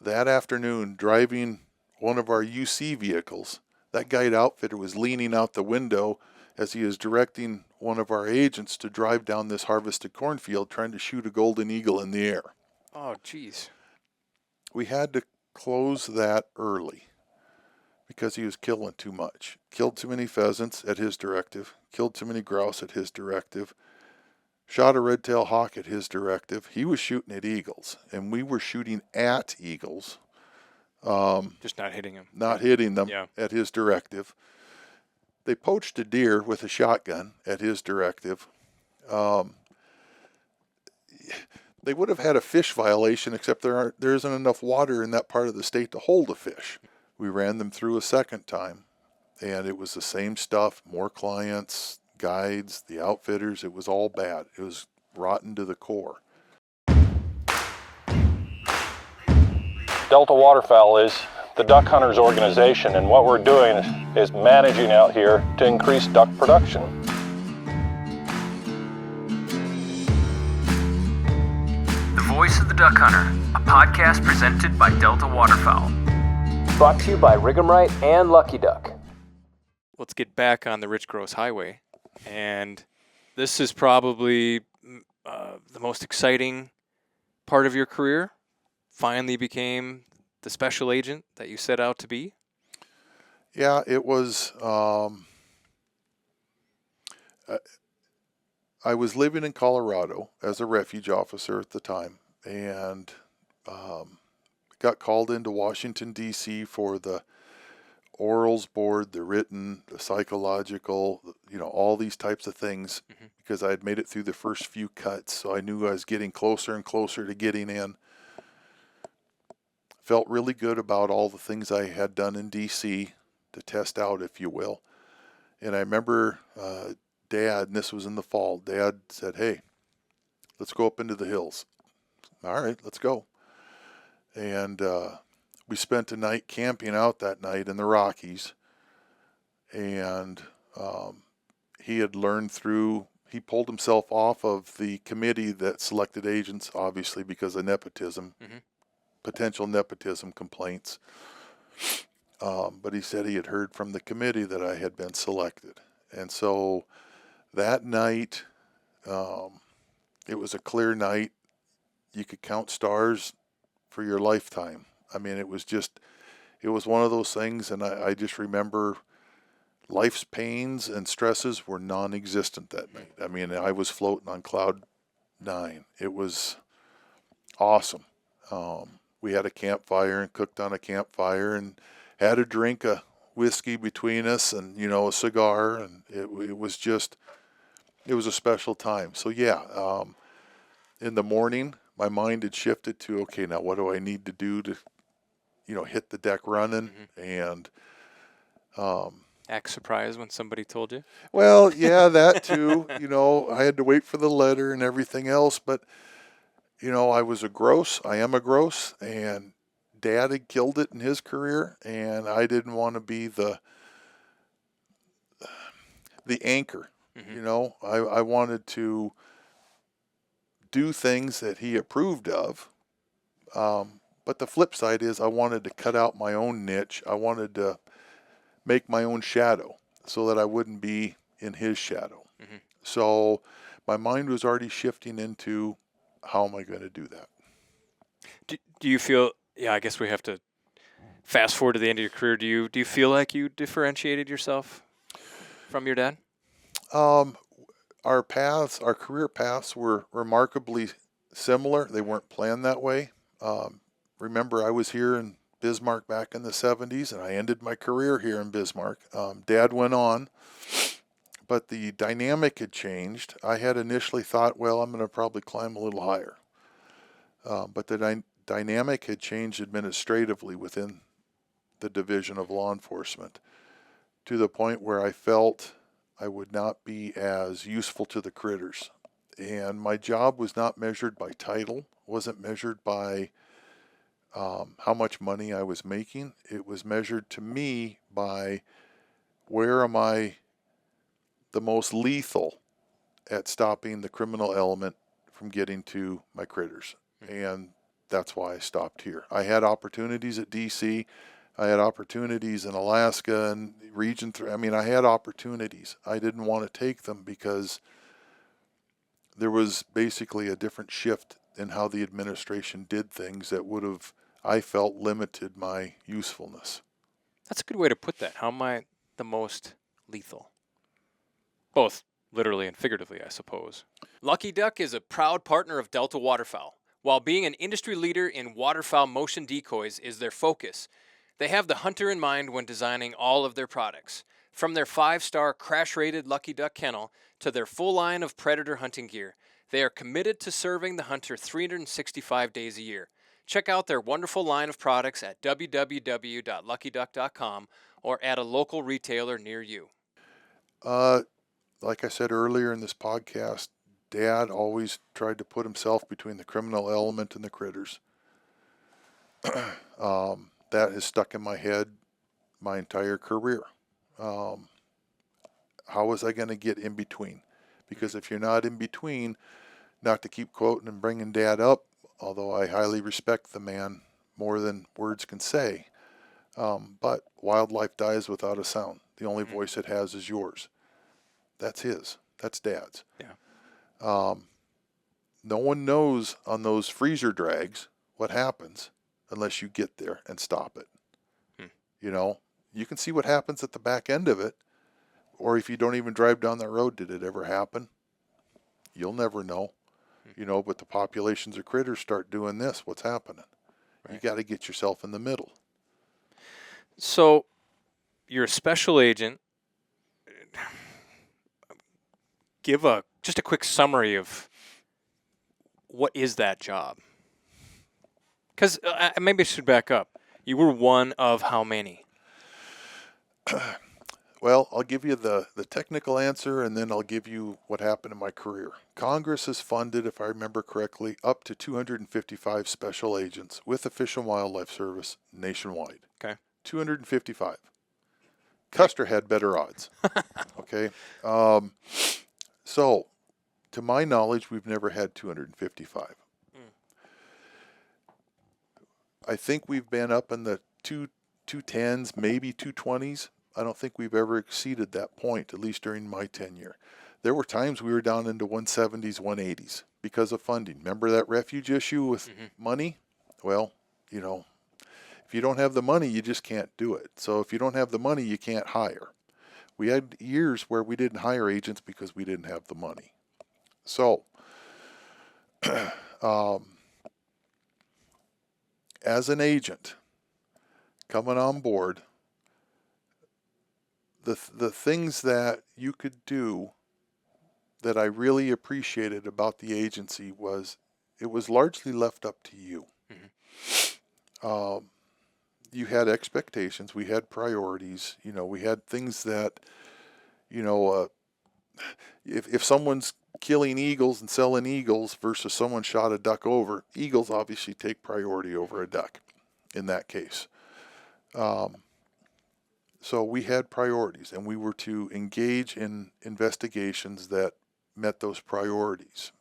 that afternoon, driving one of our UC vehicles, that guide outfitter was leaning out the window as he was directing one of our agents to drive down this harvested cornfield trying to shoot a golden eagle in the air. Oh, geez. We had to close that early because he was killing too much. Killed too many pheasants at his directive, killed too many grouse at his directive, shot a red-tailed hawk at his directive. He was shooting at eagles, and we were shooting at eagles. Just not hitting them. Not hitting them Yeah. at his directive. They poached a deer with a shotgun at his directive. They would have had a fish violation, except there isn't enough water in that part of the state to hold a fish. We ran them through a second time, and it was the same stuff, more clients, guides, the outfitters. It was all bad. It was rotten to the core. Delta Waterfowl is the duck hunters organization, and what we're doing is managing out here to increase duck production. The Voice of the Duck Hunter, a podcast presented by Delta Waterfowl. Brought to you by Rig'em and Lucky Duck. Let's get back on the Rich Grosz Highway. And this is probably the most exciting part of your career. Finally became the special agent that you set out to be. Yeah, it was. I was living in Colorado as a refuge officer at the time, and got called into Washington, D.C. for the orals board, the written, the psychological, all these types of things, because I had made it through the first few cuts, so I knew I was getting closer and closer to getting in. Felt really good about all the things I had done in D.C. to test out, if you will. And I remember Dad, and this was in the fall, Dad said, "Hey, let's go up into the hills." All right, let's go. And we spent a night camping out that night in the Rockies. And he had learned he pulled himself off of the committee that selected agents, obviously because of nepotism. Potential nepotism complaints. But he said he had heard from the committee that I had been selected. And so that night, it was a clear night. You could count stars for your lifetime. I mean, it was one of those things, and I just remember life's pains and stresses were non-existent that night. I mean, I was floating on cloud 9. It was awesome. We had a campfire and cooked on a campfire and had a drink of whiskey between us and, a cigar. And it was a special time. So yeah, in the morning, my mind had shifted to, okay, now what do I need to do to, hit the deck running? And, act surprised when somebody told you? Well, yeah, that too. I had to wait for the letter and everything else, but I was a Grosz. I am a Grosz, and Dad had killed it in his career, and I didn't want to be the anchor. I wanted to do things that he approved of. But the flip side is I wanted to cut out my own niche. I wanted to make my own shadow so that I wouldn't be in his shadow. So my mind was already shifting into, how am I going to do that? Do you feel, I guess we have to fast forward to the end of your career. Do you feel like you differentiated yourself from your dad? Our career paths were remarkably similar. They weren't planned that way. Remember, I was here in Bismarck back in the 70s, and I ended my career here in Bismarck. Dad went on, but the dynamic had changed. I had initially thought, well, I'm going to probably climb a little higher. But the dynamic had changed administratively within the Division of Law Enforcement to the point where I felt I would not be as useful to the critters. And my job was not measured by title, wasn't measured by how much money I was making. It was measured to me by where am I the most lethal at stopping the criminal element from getting to my critters. And that's why I stopped here. I had opportunities at DC. I had opportunities in Alaska and region 3. I mean, I had opportunities. I didn't want to take them because there was basically a different shift in how the administration did things that would have, I felt, limited my usefulness. That's a good way to put that. How am I the most lethal? Both literally and figuratively, I suppose. Lucky Duck is a proud partner of Delta Waterfowl. While being an industry leader in waterfowl motion decoys is their focus, they have the hunter in mind when designing all of their products. From their 5-star crash-rated Lucky Duck kennel to their full line of predator hunting gear, they are committed to serving the hunter 365 days a year. Check out their wonderful line of products at www.luckyduck.com or at a local retailer near you. Like I said earlier in this podcast, Dad always tried to put himself between the criminal element and the critters. That has stuck in my head my entire career. How was I going to get in between? Because if you're not in between, not to keep quoting and bringing Dad up, although I highly respect the man more than words can say, but wildlife dies without a sound. The only voice it has is yours. That's his. That's Dad's. Yeah. No one knows on those freezer drags what happens unless you get there and stop it. You know, you can see what happens at the back end of it, or if you don't even drive down that road, did it ever happen? You'll never know. You know, but the populations of critters start doing this, what's happening? Right. You got to get yourself in the middle. So, you're a special agent. Give just a quick summary of what is that job? Because maybe I should back up. You were one of how many? Well, I'll give you the technical answer, and then I'll give you what happened in my career. Congress has funded, if I remember correctly, up to 255 special agents with the Fish and Wildlife Service nationwide. Okay. 255. Custer had better odds. Okay. So, to my knowledge, we've never had 255. I think we've been up in the 210s, maybe 220s. I don't think we've ever exceeded that point, at least during my tenure. There were times we were down into 170s, 180s because of funding. Remember that refuge issue with money? Well, you know, if you don't have the money, you just can't do it. So if you don't have the money, you can't hire. We had years where we didn't hire agents because we didn't have the money. So, as an agent coming on board, the things that you could do that I really appreciated about the agency was it was largely left up to you. You had expectations, we had priorities, you know, we had things that, you know, if someone's killing eagles and selling eagles versus someone shot a duck over, eagles obviously take priority over a duck in that case. So we had priorities, and we were to engage in investigations that met those priorities.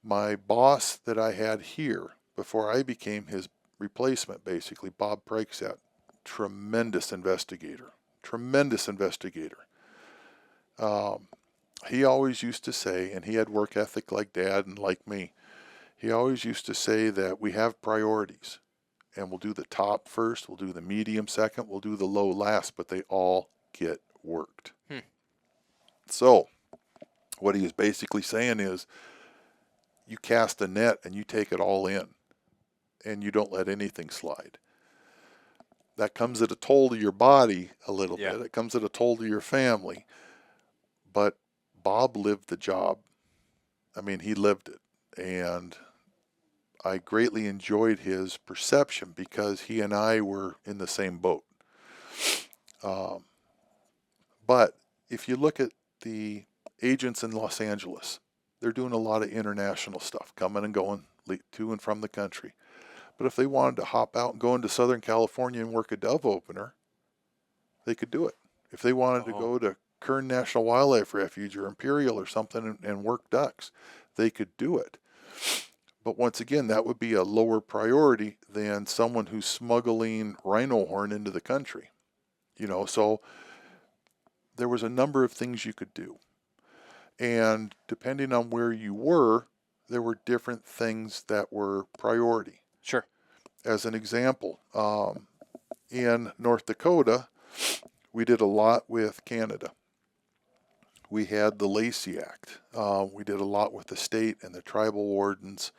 My boss that I had here before I became his replacement, basically, Bob Preiksat, tremendous investigator. He always used to say, and he had work ethic like Dad and like me, he always used to say that we have priorities, and we'll do the top first, we'll do the medium second, we'll do the low last, but they all get worked. So, what he is basically saying is, you cast a net and you take it all in, and you don't let anything slide. That comes at a toll to your body a little bit. It comes at a toll to your family. But Bob lived the job. I mean, he lived it. And I greatly enjoyed his perception because he and I were in the same boat. But if you look at the agents in Los Angeles, they're doing a lot of international stuff, coming and going to and from the country. But if they wanted to hop out and go into Southern California and work a dove opener, they could do it. If they wanted to go to Kern National Wildlife Refuge or Imperial or something and work ducks, they could do it. But once again, that would be a lower priority than someone who's smuggling rhino horn into the country. So there was a number of things you could do. And depending on where you were, there were different things that were priority. Sure. As an example, in North Dakota, we did a lot with Canada. We had the Lacey Act. We did a lot with the state and the tribal wardens,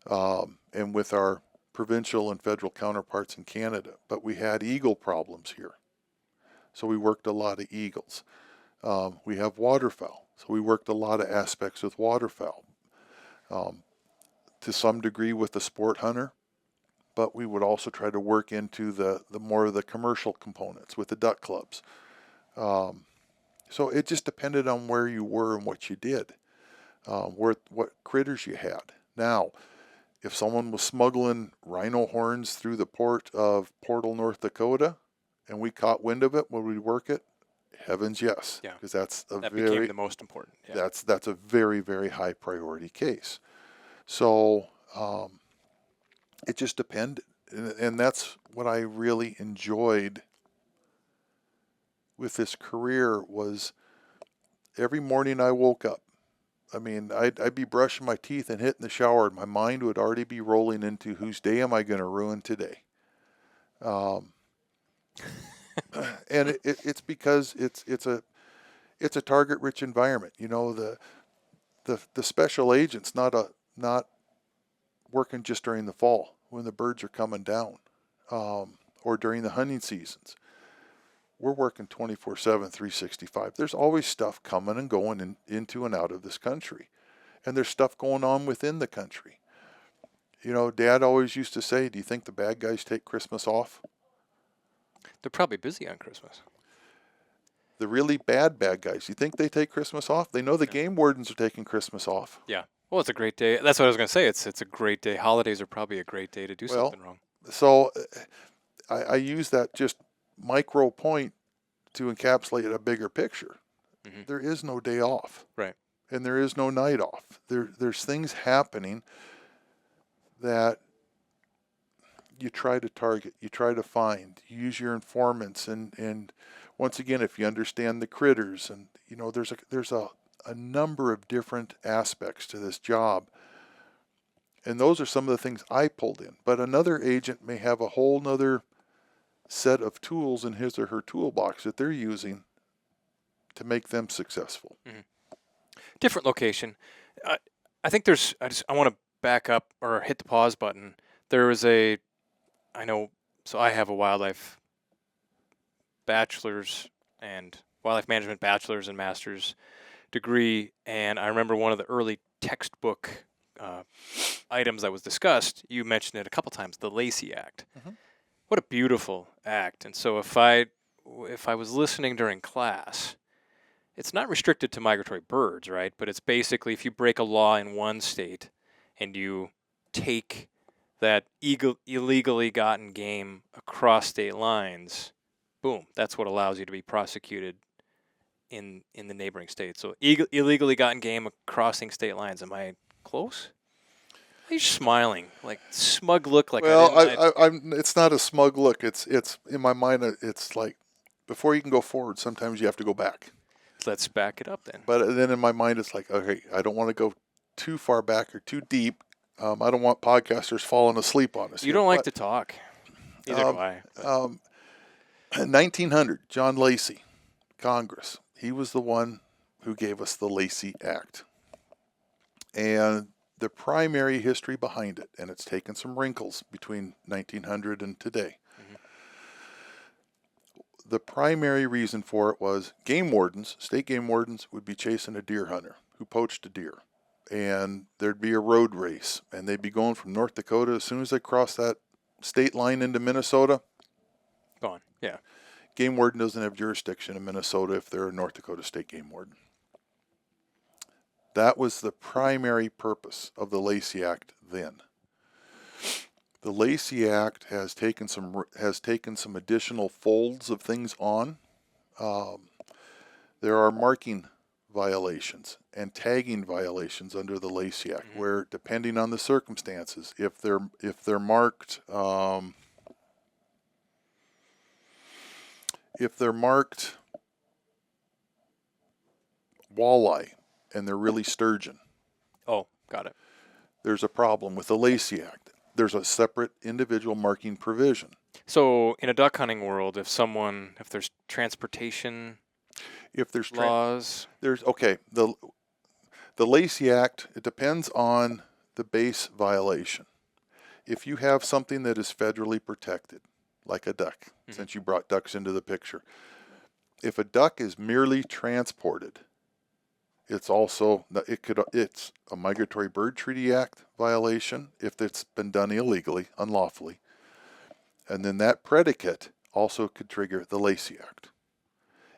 and with our provincial and federal counterparts in Canada. But we had eagle problems here. So we worked a lot of eagles. We have waterfowl. So we worked a lot of aspects with waterfowl. To some degree with the sport hunter, but we would also try to work into the more of the commercial components with the duck clubs. So it just depended on where you were and what you did, what critters you had. Now, if someone was smuggling rhino horns through the port of Portal, North Dakota, and we caught wind of it, would we work it? Heavens, yes. Yeah. Because that became the most important. Yeah. That's a very, very high priority case. So it just depended, and that's what I really enjoyed with this career was every morning I woke up. I mean, I'd be brushing my teeth and hitting the shower, and my mind would already be rolling into whose day am I going to ruin today. And it's because it's a target-rich environment. The special agent's not working just during the fall when the birds are coming down, or during the hunting seasons. We're working 24/7, 365. There's always stuff coming and going into and out of this country, and there's stuff going on within the country. Dad always used to say, "Do you think the bad guys take Christmas off?" They're probably busy on Christmas. The really bad guys, you think they take Christmas off? They know the game wardens are taking Christmas off. Yeah. Well, it's a great day. That's what I was going to say. It's a great day. Holidays are probably a great day to do something wrong. So I use that just micro point to encapsulate a bigger picture. Mm-hmm. There is no day off. Right. And there is no night off. There's things happening that you try to target, you try to find, you use your informants, and once again, if you understand the critters, and there's a number of different aspects to this job, and those are some of the things I pulled in. But another agent may have a whole nother set of tools in his or her toolbox that they're using to make them successful. Mm-hmm. Different location. I think I want to back up or hit the pause button. There was so I have a wildlife bachelor's and wildlife management bachelor's and master's degree, and I remember one of the early textbook items that was discussed, you mentioned it a couple times, the Lacey Act. Mm-hmm. What a beautiful act. And so if I was listening during class, it's not restricted to migratory birds, right? But it's basically if you break a law in one state and you take that illegally gotten game across state lines, boom, that's what allows you to be prosecuted in the neighboring state. So illegally gotten game crossing state lines. Am I close? You're smiling, like smug look. Like it's not a smug look. It's in my mind. It's like before you can go forward, sometimes you have to go back. Let's back it up then. But then in my mind, it's like, okay, I don't want to go too far back or too deep. I don't want podcasters falling asleep on us. You don't like to talk. Neither do I. 1900, John Lacey, Congress. He was the one who gave us the Lacey Act. And the primary history behind it, and it's taken some wrinkles between 1900 and today. Mm-hmm. The primary reason for it was game wardens, state game wardens, would be chasing a deer hunter who poached a deer. And there'd be a road race, and they'd be going from North Dakota. As soon as they cross that state line into Minnesota, gone. Yeah. Game warden doesn't have jurisdiction in Minnesota if they're a North Dakota state game warden. That was the primary purpose of the Lacey Act then. The Lacey Act has taken some additional folds of things on. There are marking violations and tagging violations under the Lacey Act, where depending on the circumstances, if they're marked walleye and they're really sturgeon, Oh, got it. there's a problem with the Lacey Act. There's a separate individual marking provision. So in a duck hunting world, if there's transportation If there's laws, the Lacey Act, it depends on the base violation. If you have something that is federally protected, like a duck, since you brought ducks into the picture, if a duck is merely transported, it's a Migratory Bird Treaty Act violation if it's been done illegally, unlawfully. And then that predicate also could trigger the Lacey Act.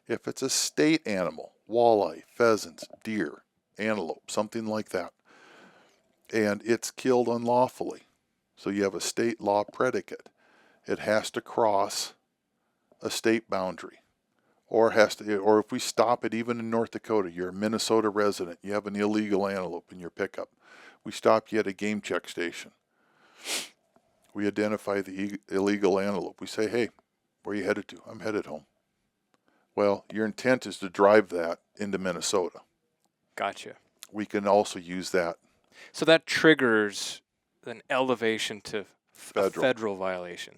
If it's a state animal, walleye, pheasants, deer, antelope, something like that, and it's killed unlawfully, so you have a state law predicate, it has to cross a state boundary. Or if we stop it even in North Dakota, you're a Minnesota resident, you have an illegal antelope in your pickup. We stop you at a game check station. We identify the illegal antelope. We say, hey, where are you headed to? I'm headed home. Well, your intent is to drive that into Minnesota. gotcha. We can also use that. So that triggers an elevation to a Federal. federal violation.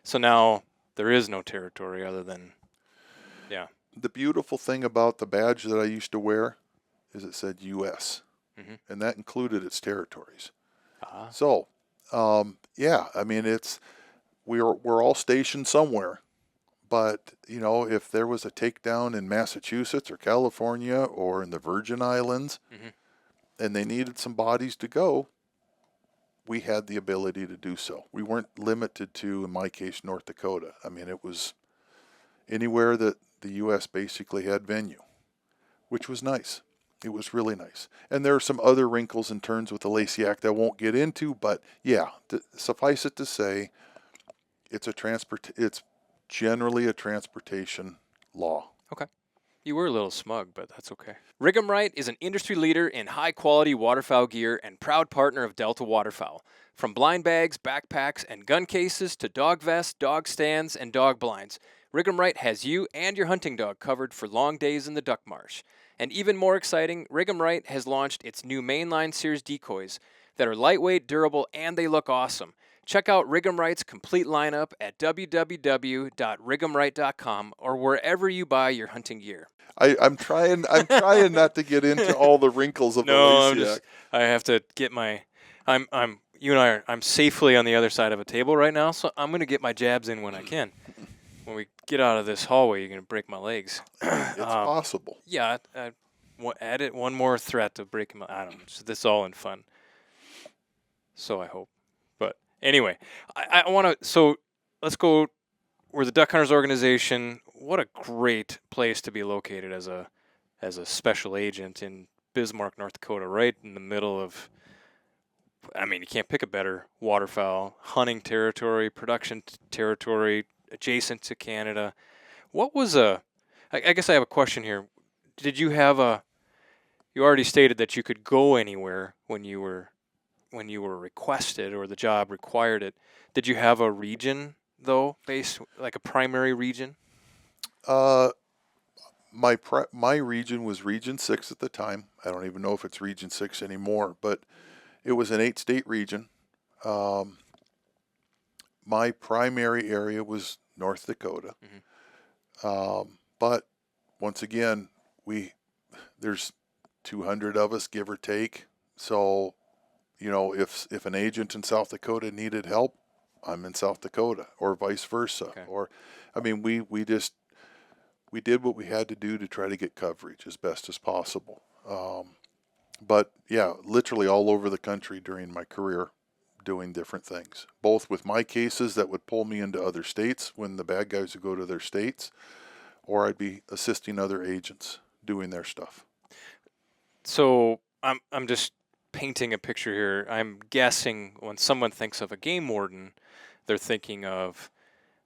So now there is no territory other than, yeah. The beautiful thing about the badge that I used to wear is it said U.S. And that included its territories. Ah. So, yeah, I mean, we're all stationed somewhere. But, if there was a takedown in Massachusetts or California or in the Virgin Islands and they needed some bodies to go, we had the ability to do so. We weren't limited to, in my case, North Dakota. I mean, it was anywhere that the U.S. basically had venue, which was nice. It was really nice. And there are some other wrinkles and turns with the Lacey Act I won't get into, but yeah, suffice it to say, it's generally a transportation law. Okay. You were a little smug, but that's okay. Rig'em Right is an industry leader in high-quality waterfowl gear and proud partner of Delta Waterfowl. From blind bags, backpacks, and gun cases to dog vests, dog stands, and dog blinds, Rig'em Right has you and your hunting dog covered for long days in the duck marsh. And even more exciting, Rig'em Right has launched its new mainline series decoys that are lightweight, durable, and they look awesome. Check out Rig'em Right's complete lineup at www.rig'emright.com or wherever you buy your hunting gear. I'm trying not to get into all the wrinkles of the Lacey Act. I have to get I'm safely on the other side of a table right now, so I'm going to get my jabs in when I can. When we get out of this hallway, you're going to break my legs. It's possible. Yeah, add it one more threat to breaking my. I don't know. This is all in fun. So I hope. But anyway, I want to. So let's go. We're the Duck Hunters Organization. What a great place to be located as a special agent in Bismarck, North Dakota, right in the middle of. I mean, you can't pick a better waterfowl hunting territory, production territory, adjacent to Canada. What was I guess I have a question here. Did you have you already stated that you could go anywhere when you were requested or the job required it. Did you have a region though, like a primary region? My region was Region 6 at the time. I don't even know if it's Region 6 anymore, but it was an 8-state region. My primary area was North Dakota. But once again, there's 200 of us, give or take. So, if an agent in South Dakota needed help, I'm in South Dakota, or vice versa. Okay. Or, I mean, we did what we had to do to try to get coverage as best as possible. But yeah, literally all over the country during my career, doing different things, both with my cases that would pull me into other states when the bad guys would go to their states, or I'd be assisting other agents doing their stuff. So I'm just painting a picture here. I'm guessing when someone thinks of a game warden, they're thinking of,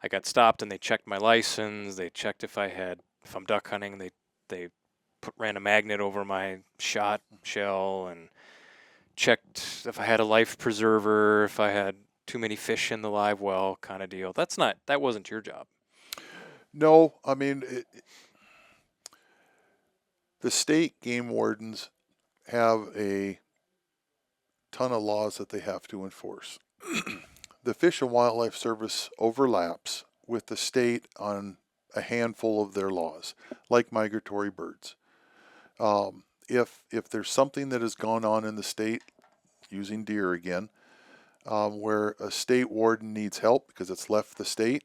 I got stopped and they checked my license. They checked if I'm duck hunting. They ran a magnet over my shot shell and checked if I had a life preserver, if I had too many fish in the live well, kind of deal. That wasn't your job. No, I mean, the state game wardens have a ton of laws that they have to enforce. The Fish and Wildlife Service overlaps with the state on a handful of their laws, like migratory birds. If there's something that has gone on in the state, using deer again, where a state warden needs help because it's left the state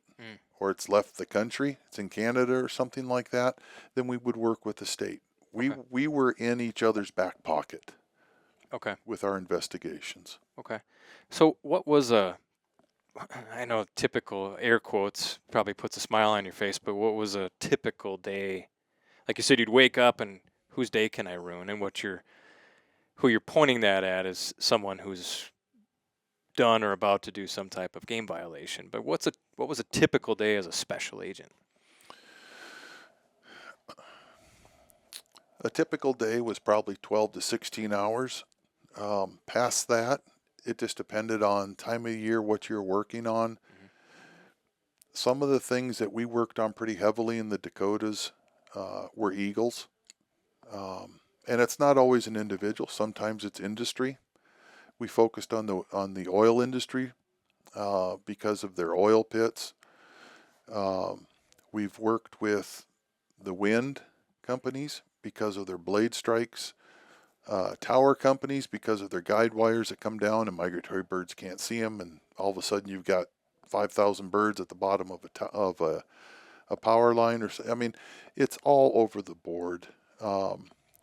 or it's left the country, it's in Canada or something like that, then we would work with the state. We were in each other's back pocket. Okay. With our investigations. Okay. So what was I know typical, air quotes, probably puts a smile on your face, but what was a typical day? Like you said, you'd wake up and whose day can I ruin? And who you're pointing that at is someone who's done or about to do some type of game violation. But what was a typical day as a special agent? A typical day was probably 12 to 16 hours. Past that, it just depended on time of year, what you're working on. Mm-hmm. Some of the things that we worked on pretty heavily in the Dakotas were eagles. And it's not always an individual. Sometimes it's industry. We focused on the oil industry because of their oil pits. We've worked with the wind companies because of their blade strikes. Tower companies because of their guide wires that come down and migratory birds can't see them, and all of a sudden you've got 5,000 birds at the bottom of a power line. I mean, it's all over the board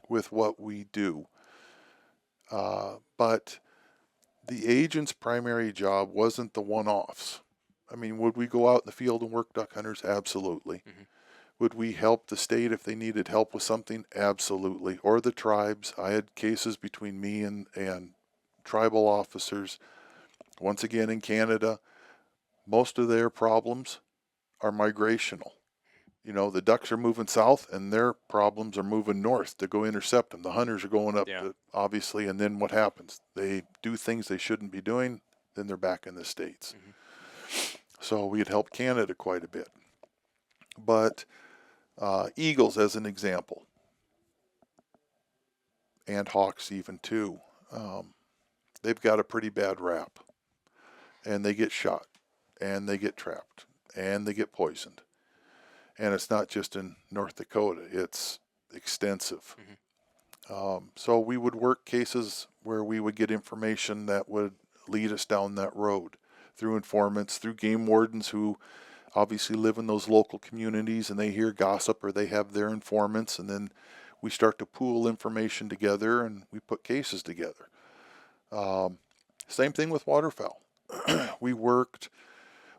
with what we do. But the agent's primary job wasn't the one-offs. I mean, would we go out in the field and work duck hunters? Absolutely. Mm-hmm. Would we help the state if they needed help with something? Absolutely. Or the tribes. I had cases between me and tribal officers. Once again, in Canada, most of their problems are migrational. You know, the ducks are moving south and their problems are moving north to go intercept them. The hunters are going up, obviously, and then what happens? They do things they shouldn't be doing, then they're back in the States. Mm-hmm. So we had helped Canada quite a bit. But eagles, as an example, and hawks even too, they've got a pretty bad rap, and they get shot, and they get trapped, and they get poisoned. And it's not just in North Dakota, it's extensive. Mm-hmm. So we would work cases where we would get information that would lead us down that road through informants, through game wardens who obviously live in those local communities, and they hear gossip or they have their informants, and then we start to pool information together and we put cases together. Same thing with waterfowl. We worked,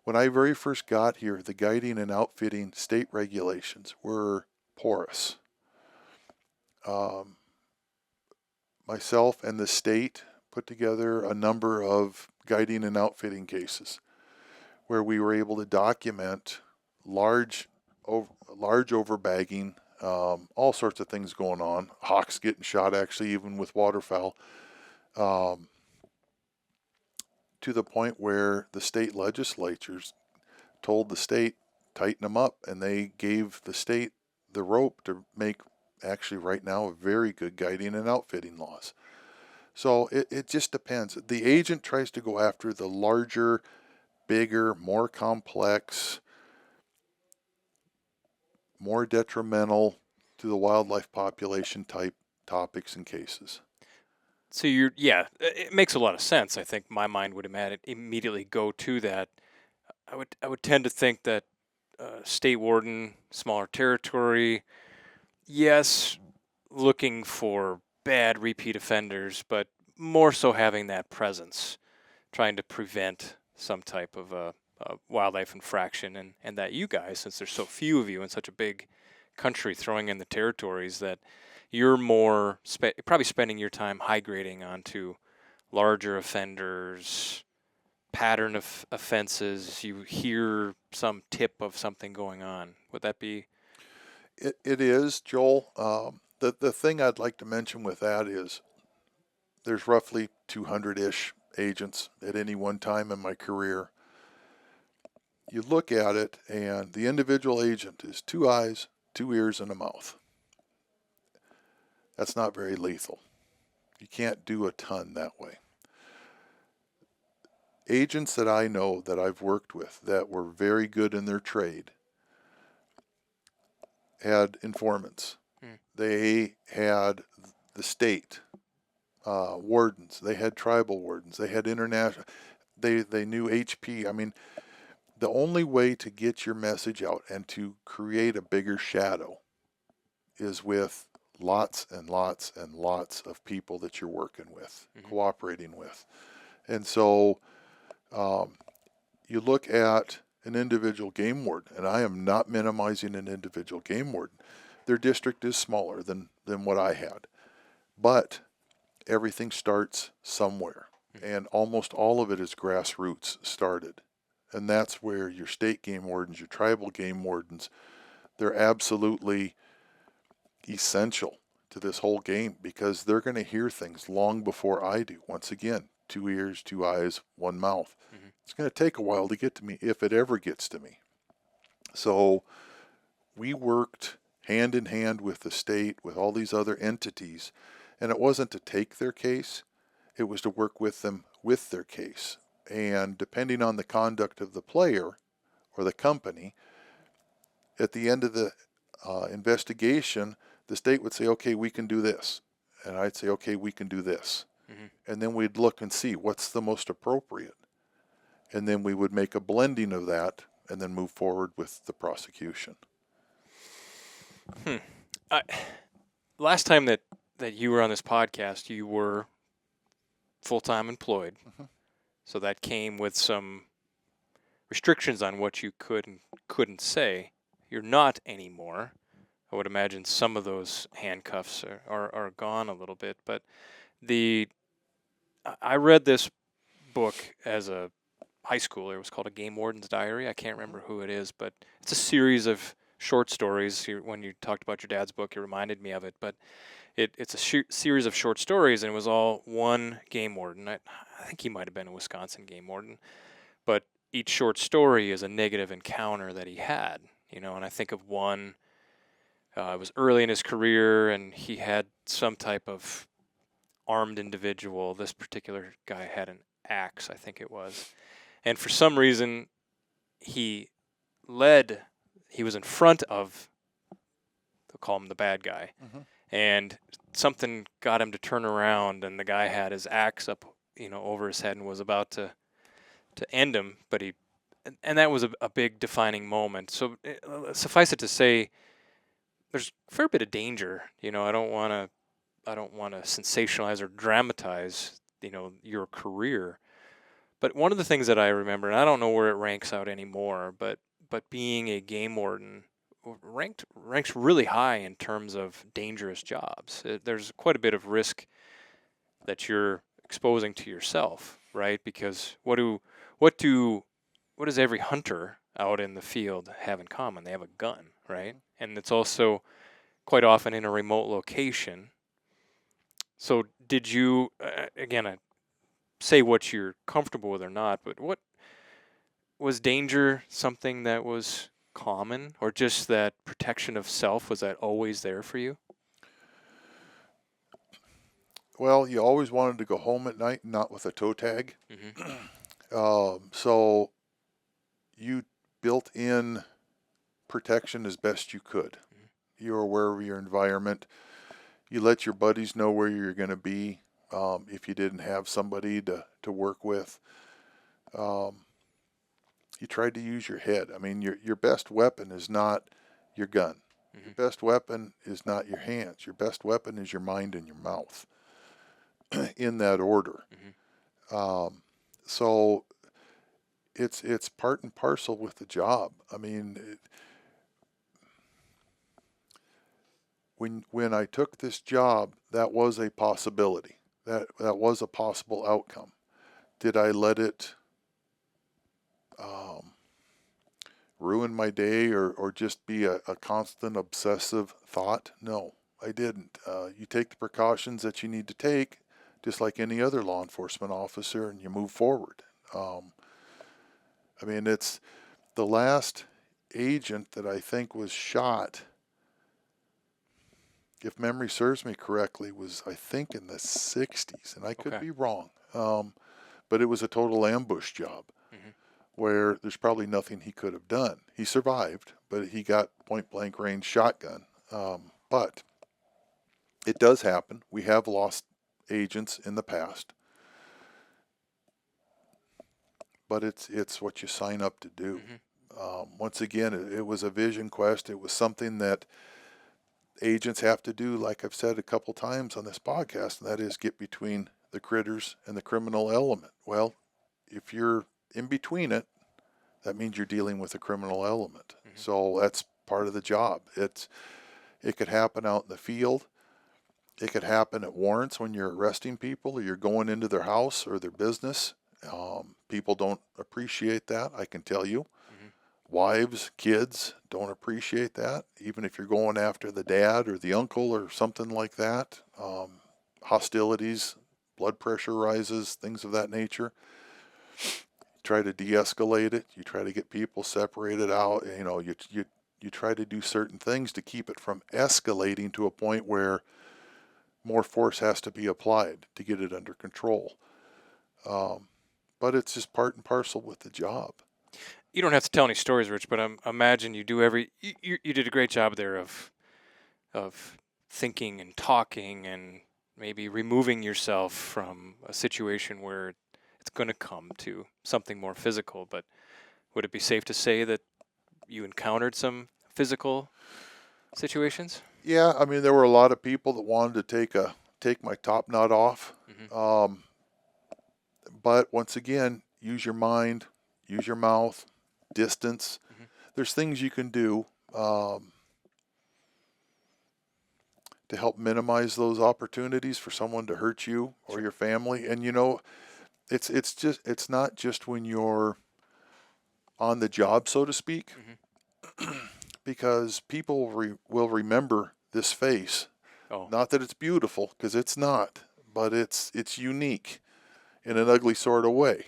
when I very first got here, the guiding and outfitting state regulations were porous. Myself and the state put together a number of guiding and outfitting cases where we were able to document large overbagging, all sorts of things going on. Hawks getting shot, actually, even with waterfowl, to the point where the state legislatures told the state, tighten them up, and they gave the state the rope to make, actually right now, very good guiding and outfitting laws. So it just depends. The agent tries to go after the larger, bigger, more complex, more detrimental to the wildlife population type topics and cases. So it makes a lot of sense. I think my mind would immediately go to that. I would tend to think that state warden, smaller territory, yes, looking for bad repeat offenders, but more so having that presence, trying to prevent some type of a wildlife infraction, and that you guys, since there's so few of you in such a big country, throwing in the territories, that you're more probably spending your time high grading onto larger offenders, pattern of offenses. You hear some tip of something going on. Would that be? It is, Joel. The thing I'd like to mention with that is there's roughly 200-ish agents at any one time in my career. You look at it, and the individual agent is 2 eyes, 2 ears, and a mouth. That's not very lethal. You can't do a ton that way. Agents that I know that I've worked with that were very good in their trade had informants. They had the state wardens. They had tribal wardens. They had international. They knew HP. I mean, the only way to get your message out and to create a bigger shadow is with lots and lots and lots of people that you're working with, cooperating with. And so you look at an individual game warden, and I am not minimizing an individual game warden. Their district is smaller than what I had. But everything starts somewhere, and almost all of it is grassroots started. And that's where your state game wardens, your tribal game wardens, they're absolutely essential to this whole game because they're going to hear things long before I do. Once again, 2 ears, 2 eyes, 1 mouth. It's going to take a while to get to me, if it ever gets to me. So we worked hand in hand with the state, with all these other entities, and it wasn't to take their case, it was to work with them with their case. And depending on the conduct of the player or the company, at the end of the investigation, the state would say, okay, we can do this. And I'd say, okay, we can do this. And then we'd look and see what's the most appropriate. And then we would make a blending of that and then move forward with the prosecution. Last time that you were on this podcast, you were full-time employed. So that came with some restrictions on what you could and couldn't say. You're not anymore. I would imagine some of those handcuffs are gone a little bit. But I read this book as a high schooler. It was called A Game Warden's Diary. I can't remember who it is, but it's a series of short stories. When you talked about your dad's book, it reminded me of it. But it's a series of short stories, and it was all one game warden. I think he might have been a Wisconsin game warden. But each short story is a negative encounter that he had, and I think of one, it was early in his career, and he had some type of armed individual. This particular guy had an axe, I think it was. And for some reason, he was in front of, they'll call him the bad guy, and something got him to turn around, and the guy had his axe up, over his head and was about to end him, but and that was a big defining moment. So suffice it to say, there's a fair bit of danger. I don't want to sensationalize or dramatize, your career. But one of the things that I remember, and I don't know where it ranks out anymore, but being a game warden ranks really high in terms of dangerous jobs. There's quite a bit of risk that you're exposing to yourself, right? Because what does every hunter out in the field have in common? They have a gun, right? And it's also quite often in a remote location. So did you, again, say what you're comfortable with or not, but what was danger something that was common, or just that protection of self, was that always there for you? Well, you always wanted to go home at night, not with a toe tag. So you built in protection as best you could. You were aware of your environment. You let your buddies know where you're going to be if you didn't have somebody to work with. You tried to use your head. I mean, your best weapon is not your gun. Your best weapon is not your hands. Your best weapon is your mind and your mouth, in that order. So it's part and parcel with the job. I mean, when I took this job, that was a possibility. That was a possible outcome. Did I let it ruin my day or just be a constant obsessive thought? No, I didn't. You take the precautions that you need to take, just like any other law enforcement officer, and you move forward. I mean, it's the last agent that I think was shot, if memory serves me correctly, was I think in the 60s, and I could Okay. be wrong. But it was a total ambush job Mhm. where there's probably nothing he could have done. He survived, but he got point blank range shotgun. But it does happen. We have lost agents in the past, but it's what you sign up to do. Once again, it was a vision quest. It was something that agents have to do, like I've said a couple times on this podcast, and that is get between the critters and the criminal element. Well, if you're in between it, that means you're dealing with a criminal element. So that's part of the job. It could happen out in the field. It could happen at warrants when you're arresting people or you're going into their house or their business. People don't appreciate that, I can tell you. Wives, kids don't appreciate that, even if you're going after the dad or the uncle or something like that. Hostilities, blood pressure rises, things of that nature. You try to de-escalate it. You try to get people separated out. You know, you try to do certain things to keep it from escalating to a point where more force has to be applied to get it under control. But it's just part and parcel with the job. You don't have to tell any stories, Rich, but I imagine you do you did a great job there of thinking and talking and maybe removing yourself from a situation where it's going to come to something more physical. But would it be safe to say that you encountered some physical situations? Yeah, I mean, there were a lot of people that wanted to take my top knot off. But once again, use your mind, use your mouth, distance. There's things you can do to help minimize those opportunities for someone to hurt you or your family. And you know, it's not just when you're on the job, so to speak, because people will remember this face. Oh, Not that it's beautiful, because it's not, but it's unique in an ugly sort of way.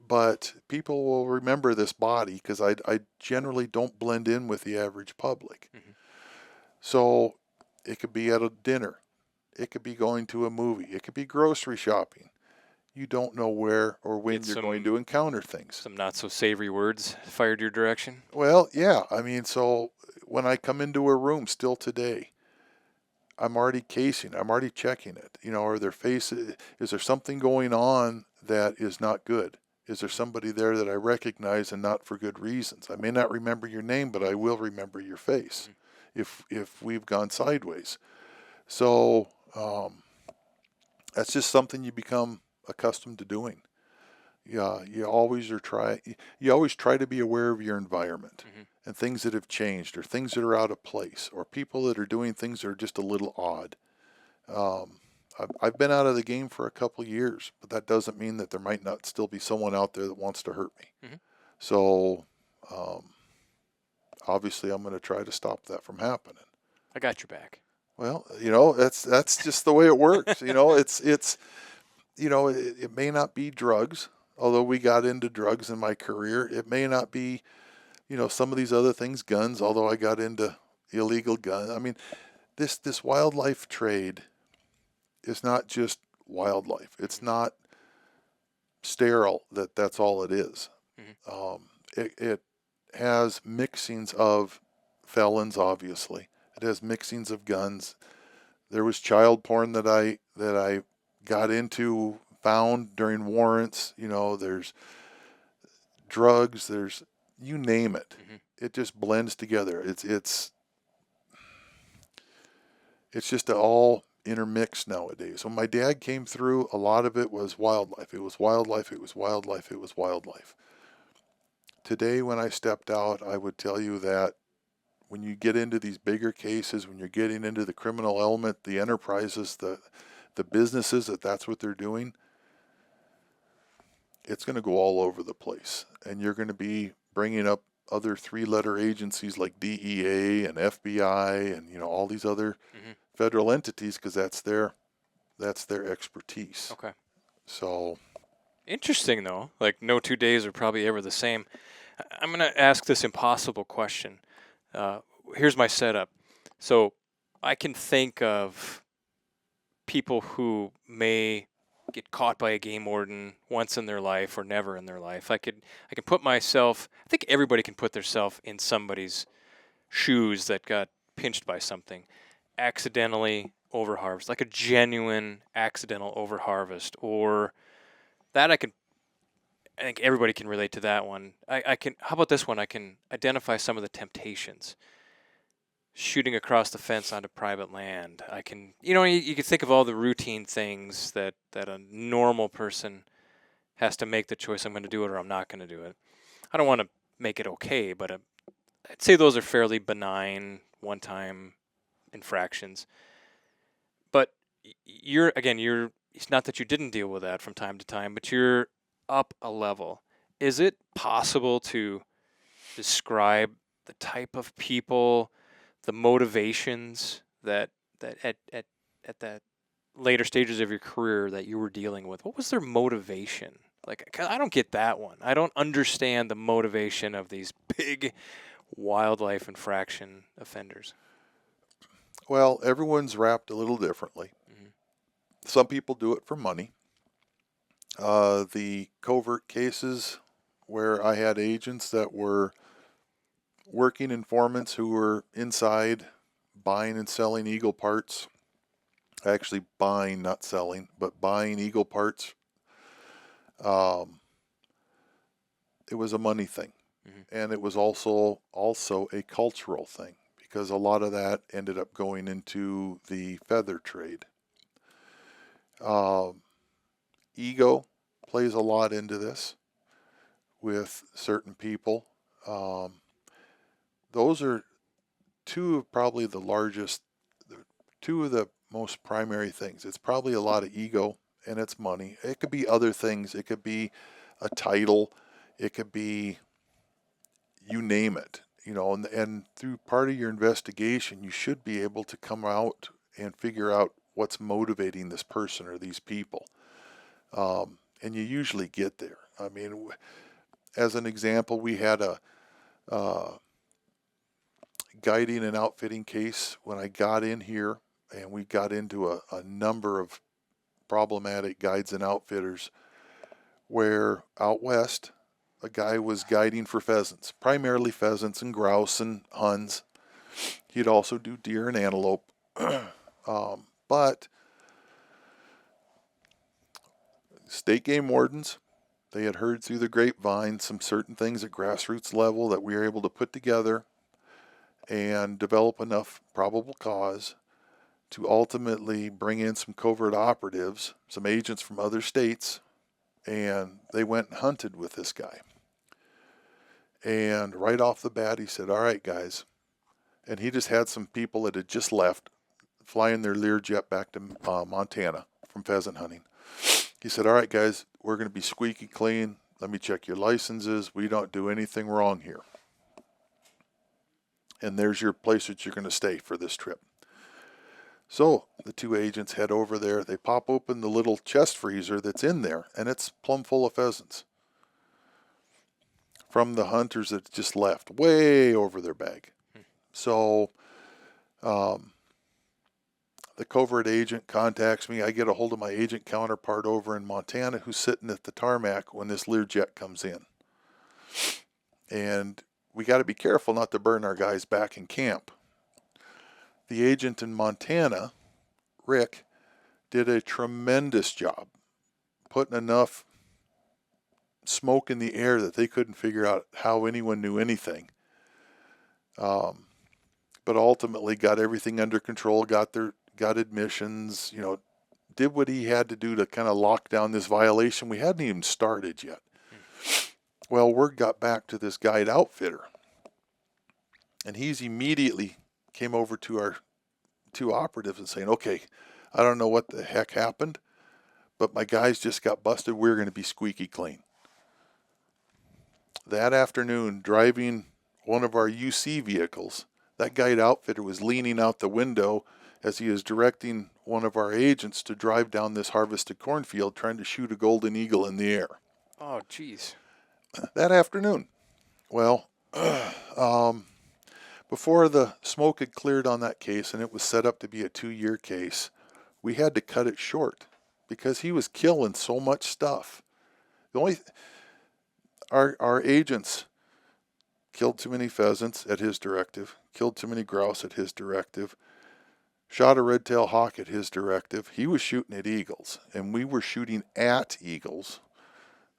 But people will remember this body because I generally don't blend in with the average public. So it could be at a dinner. It could be going to a movie. It could be grocery shopping. You don't know where or when you're going to encounter things. some not so savory words fired your direction? Well, yeah. I mean, so when I come into a room still today, I'm already casing. I'm already checking it. You know, are there faces? Is there something going on that is not good? Is there somebody there that I recognize and not for good reasons? I may not remember your name, but I will remember your face if we've gone sideways. So that's just something you become accustomed to doing. Yeah, you always try to be aware of your environment and things that have changed or things that are out of place or people that are doing things that are just a little odd. I've been out of the game for a couple years, but that doesn't mean that there might not still be someone out there that wants to hurt me. So obviously I'm going to try to stop that from happening. I got your back. Well, you know, that's just the way it works. You know, it's you know, it may not be drugs, although we got into drugs in my career. It may not be, you know, some of these other things, guns, although I got into illegal guns. I mean, this wildlife trade is not just wildlife. It's not sterile. That's all it is. It has mixings of felons, obviously. It has mixings of guns. There was child porn that I got into, found during warrants. You know, there's drugs. There's you name it. It just blends together. It's just all intermixed nowadays. When my dad came through, a lot of it was wildlife. It was wildlife. It was wildlife. It was wildlife. Today, when I stepped out, I would tell you that when you get into these bigger cases, when you're getting into the criminal element, the enterprises, the businesses, that's what they're doing, it's going to go all over the place. And you're going to be bringing up other three-letter agencies like DEA and FBI and, all these other federal entities, because that's their expertise. Okay. So Interesting, though. Like, no 2 days are probably ever the same. I'm going to ask this impossible question. Here's my setup. So I can think of people who may get caught by a game warden once in their life or never in their life. I can put myself, I think everybody can put themselves in somebody's shoes that got pinched by something, accidentally overharvest, like a genuine accidental overharvest, or that I think everybody can relate to that one. How about this one? I can identify some of the temptations. Shooting across the fence onto private land. I can, you can think of all the routine things that a normal person has to make the choice, I'm going to do it or I'm not going to do it. I don't want to make it okay, but I'd say those are fairly benign, one-time infractions. But it's not that you didn't deal with that from time to time, but you're up a level. Is it possible to describe the type of people, the motivations that at that later stages of your career that you were dealing with? What was their motivation? Like, 'cause I don't get that one. I don't understand the motivation of these big wildlife infraction offenders. Well, everyone's wrapped a little differently. Some people do it for money. The covert cases where I had agents that were working informants who were inside buying and selling eagle parts, actually buying, not selling, but buying eagle parts. It was a money thing. And it was also a cultural thing, because a lot of that ended up going into the feather trade. Ego plays a lot into this with certain people. Those are two of probably the most primary things. It's probably a lot of ego and it's money. It could be other things. It could be a title. It could be, you name it, and through part of your investigation, you should be able to come out and figure out what's motivating this person or these people. And you usually get there. I mean, as an example, we had a guiding and outfitting case when I got in here, and we got into a number of problematic guides and outfitters where out west, a guy was guiding for pheasants, primarily pheasants and grouse and huns. He'd also do deer and antelope. But state game wardens, they had heard through the grapevine some certain things at grassroots level that we were able to put together and develop enough probable cause to ultimately bring in some covert operatives, some agents from other states, and they went and hunted with this guy. And right off the bat, he said, "All right, guys." And he just had some people that had just left, flying their Learjet back to Montana from pheasant hunting. He said, "All right, guys, we're going to be squeaky clean. Let me check your licenses. We don't do anything wrong here. And there's your place that you're going to stay for this trip." So the two agents head over there. They pop open the little chest freezer that's in there, and it's plumb full of pheasants from the hunters that just left, way over their bag. So the covert agent contacts me. I get a hold of my agent counterpart over in Montana who's sitting at the tarmac when this Learjet comes in. And we got to be careful not to burn our guys back in camp. The agent in Montana, Rick, did a tremendous job putting enough smoke in the air that they couldn't figure out how anyone knew anything. But ultimately got everything under control, got admissions, did what he had to do to kind of lock down this violation. We hadn't even started yet. Well, word got back to this guide outfitter, and he's immediately came over to our two operatives and saying, "Okay, I don't know what the heck happened, but my guys just got busted. We're going to be squeaky clean." That afternoon, driving one of our UC vehicles. That guide outfitter was leaning out the window as he was directing one of our agents to drive down this harvested cornfield trying to shoot a golden eagle in the air. Oh, geez. That afternoon. Well, before the smoke had cleared on that case and it was set up to be a 2-year case, we had to cut it short because he was killing so much stuff. Our agents killed too many pheasants at his directive, killed too many grouse at his directive, shot a red-tailed hawk at his directive. He was shooting at eagles, and we were shooting at eagles.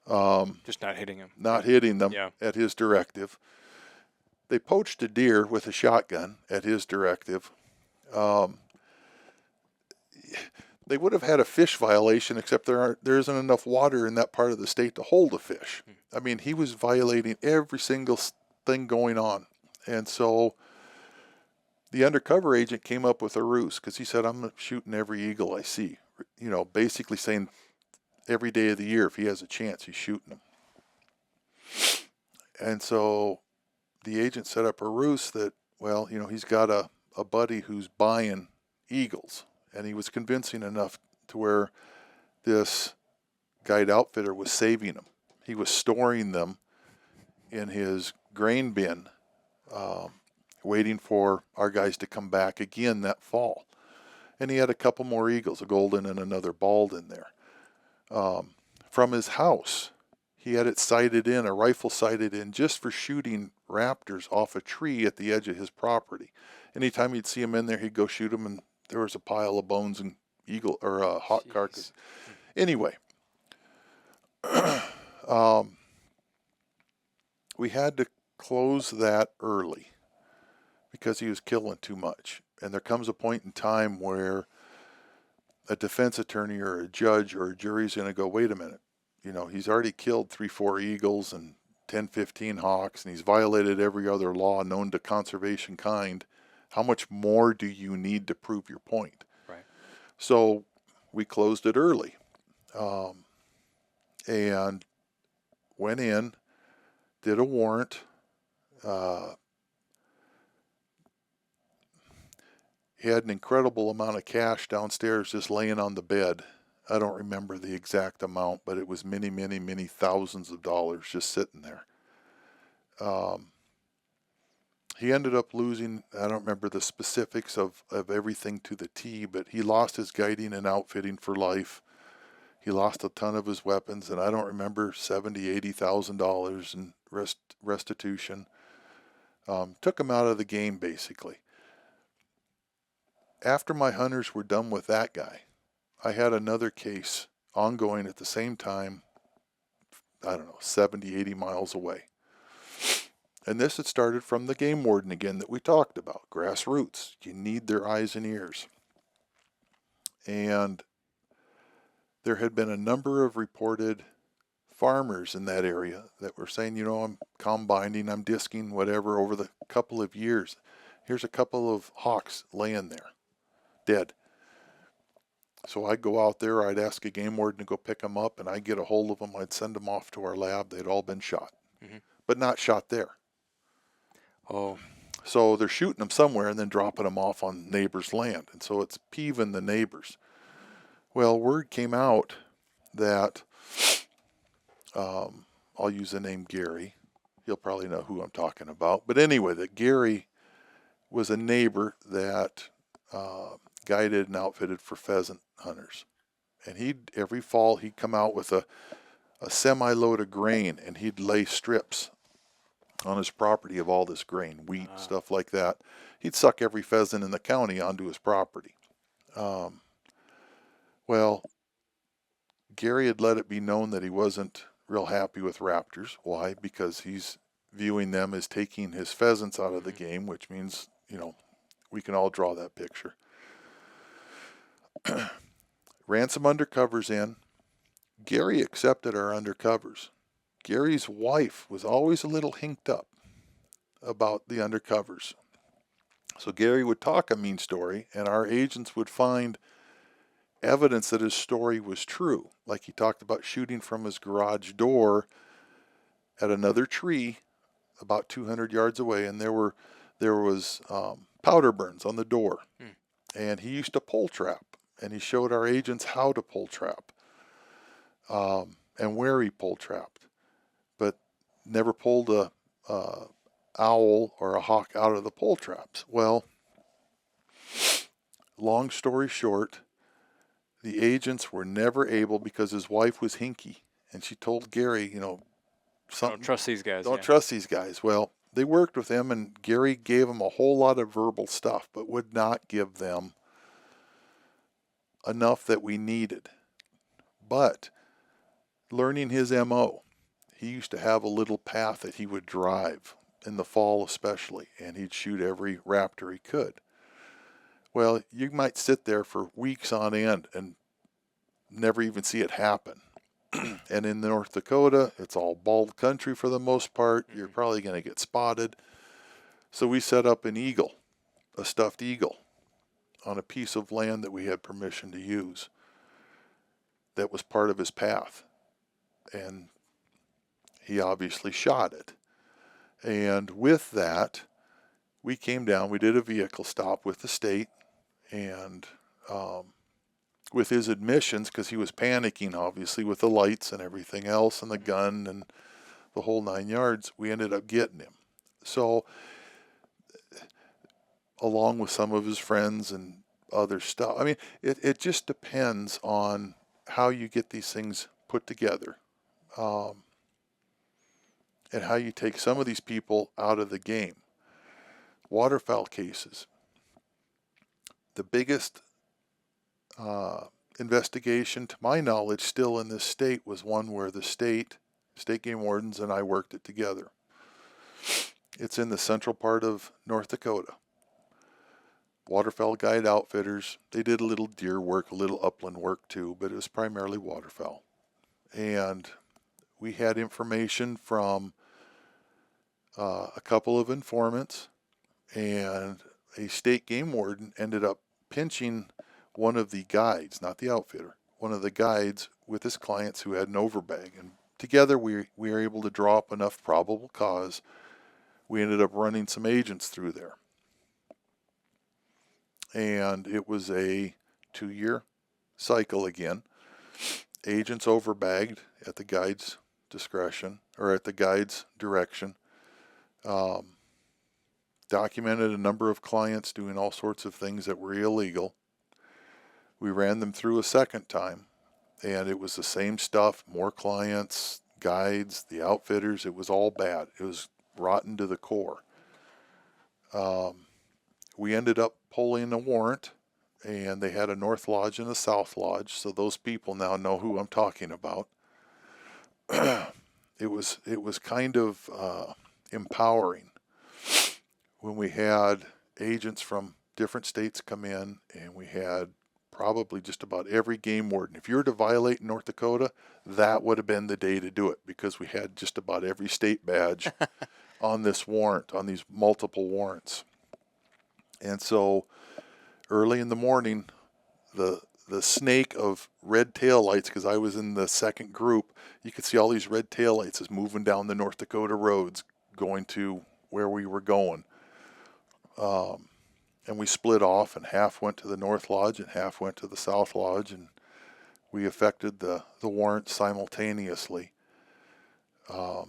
Just not hitting him. Not hitting them Yeah. at his directive. They poached a deer with a shotgun at his directive. They would have had a fish violation, except there isn't enough water in that part of the state to hold a fish. I mean, he was violating every single thing going on. And so the undercover agent came up with a ruse because he said, I'm shooting every eagle I see. You know, basically saying every day of the year, if he has a chance, he's shooting them. And so the agent set up a ruse that, well, you know, he's got a buddy who's buying eagles. And he was convincing enough to where this guide outfitter was saving them. He was storing them in his grain bin, waiting for our guys to come back again that fall. And he had a couple more eagles, a golden and another bald in there. From his house, he had it sighted in, a rifle sighted in, just for shooting raptors off a tree at the edge of his property. Anytime he'd see them in there, he'd go shoot them, and there was a pile of bones and eagle or hawk carcass. Anyway, we had to close that early because he was killing too much. And there comes a point in time where a defense attorney or a judge or a jury is going to go, wait a minute, you know, he's already killed 3-4 eagles and 10-15 hawks, and he's violated every other law known to conservation kind. How much more do you need to prove your point? Right. So we closed it early, and went in, did a warrant. He had an incredible amount of cash downstairs just laying on the bed. I don't remember the exact amount, but it was many, many, many thousands of dollars just sitting there. He ended up losing, I don't remember the specifics of everything to the T, but he lost his guiding and outfitting for life. He lost a ton of his weapons, and I don't remember $70,000, $80,000 in restitution. Took him out of the game, basically. After my hunters were done with that guy, I had another case ongoing at the same time, I don't know, 70, 80 miles away. And this had started from the game warden again that we talked about, grassroots. You need their eyes and ears. And there had been a number of reported farmers in that area that were saying, you know, I'm combining, I'm disking, whatever, over the couple of years. Here's a couple of hawks laying there, dead. So I'd go out there, I'd ask a game warden to go pick them up, and I'd get a hold of them, I'd send them off to our lab. They'd all been shot, but not shot there. Oh. So they're shooting them somewhere and then dropping them off on neighbors' land. And so it's peeving the neighbors. Well, word came out that, I'll use the name Gary. You'll probably know who I'm talking about. But anyway, that Gary was a neighbor that guided and outfitted for pheasant hunters. And every fall he'd come out with a semi-load of grain, and he'd lay strips on his property of all this grain, wheat, stuff like that. He'd suck every pheasant in the county onto his property. Well, Gary had let it be known that he wasn't real happy with raptors. Why? Because he's viewing them as taking his pheasants out of the game, which means, you know, we can all draw that picture. Ran some undercovers in. Gary accepted our undercovers. Gary's wife was always a little hinked up about the undercovers. So Gary would talk a mean story, and our agents would find evidence that his story was true. Like he talked about shooting from his garage door at another tree about 200 yards away, and there was powder burns on the door. And he used to pole trap, and he showed our agents how to pole trap, and where he pole trapped, but never pulled a owl or a hawk out of the pole traps. Well, long story short, the agents were never able, because his wife was hinky, and she told Gary, Don't trust these guys. Don't trust these guys. Well, they worked with him, and Gary gave them a whole lot of verbal stuff, but would not give them enough that we needed. But learning his MO, he used to have a little path that he would drive in the fall especially, and he'd shoot every raptor he could. Well, you might sit there for weeks on end and never even see it happen. And in North Dakota, it's all bald country for the most part. You're probably going to get spotted. So we set up an eagle, a stuffed eagle, on a piece of land that we had permission to use. That was part of his path. And he obviously shot it. And with that, we came down, we did a vehicle stop with the state, and with his admissions, because he was panicking, obviously, with the lights and everything else, and the gun and the whole 9 yards, we ended up getting him. So, along with some of his friends and other stuff, I mean, it just depends on how you get these things put together, and how you take some of these people out of the game. Waterfowl cases. The biggest investigation, to my knowledge, still in this state was one where the state game wardens and I worked it together. It's in the central part of North Dakota. Waterfowl guide outfitters, they did a little deer work, a little upland work too, but it was primarily waterfowl. And we had information from a couple of informants, and a state game warden ended up pinching one of the guides, not the outfitter, one of the guides with his clients who had an overbag. And together we were able to draw up enough probable cause. We ended up running some agents through there. And it was a 2-year cycle again. Agents overbagged at the guide's discretion, or at the guide's direction. Documented a number of clients doing all sorts of things that were illegal. We ran them through a second time, and it was the same stuff, more clients, guides, the outfitters. It was all bad. It was rotten to the core. We ended up pulling a warrant, and they had a North Lodge and a South Lodge, so those people now know who I'm talking about. It was kind of empowering when we had agents from different states come in, and we had probably just about every game warden. If you were to violate in North Dakota, that would have been the day to do it, because we had just about every state badge on this warrant, on these multiple warrants. And so early in the morning, the snake of red taillights, because I was in the second group, you could see all these red taillights as moving down the North Dakota roads going to where we were going. And we split off, and half went to the North Lodge and half went to the South Lodge, and we effected the warrant simultaneously. I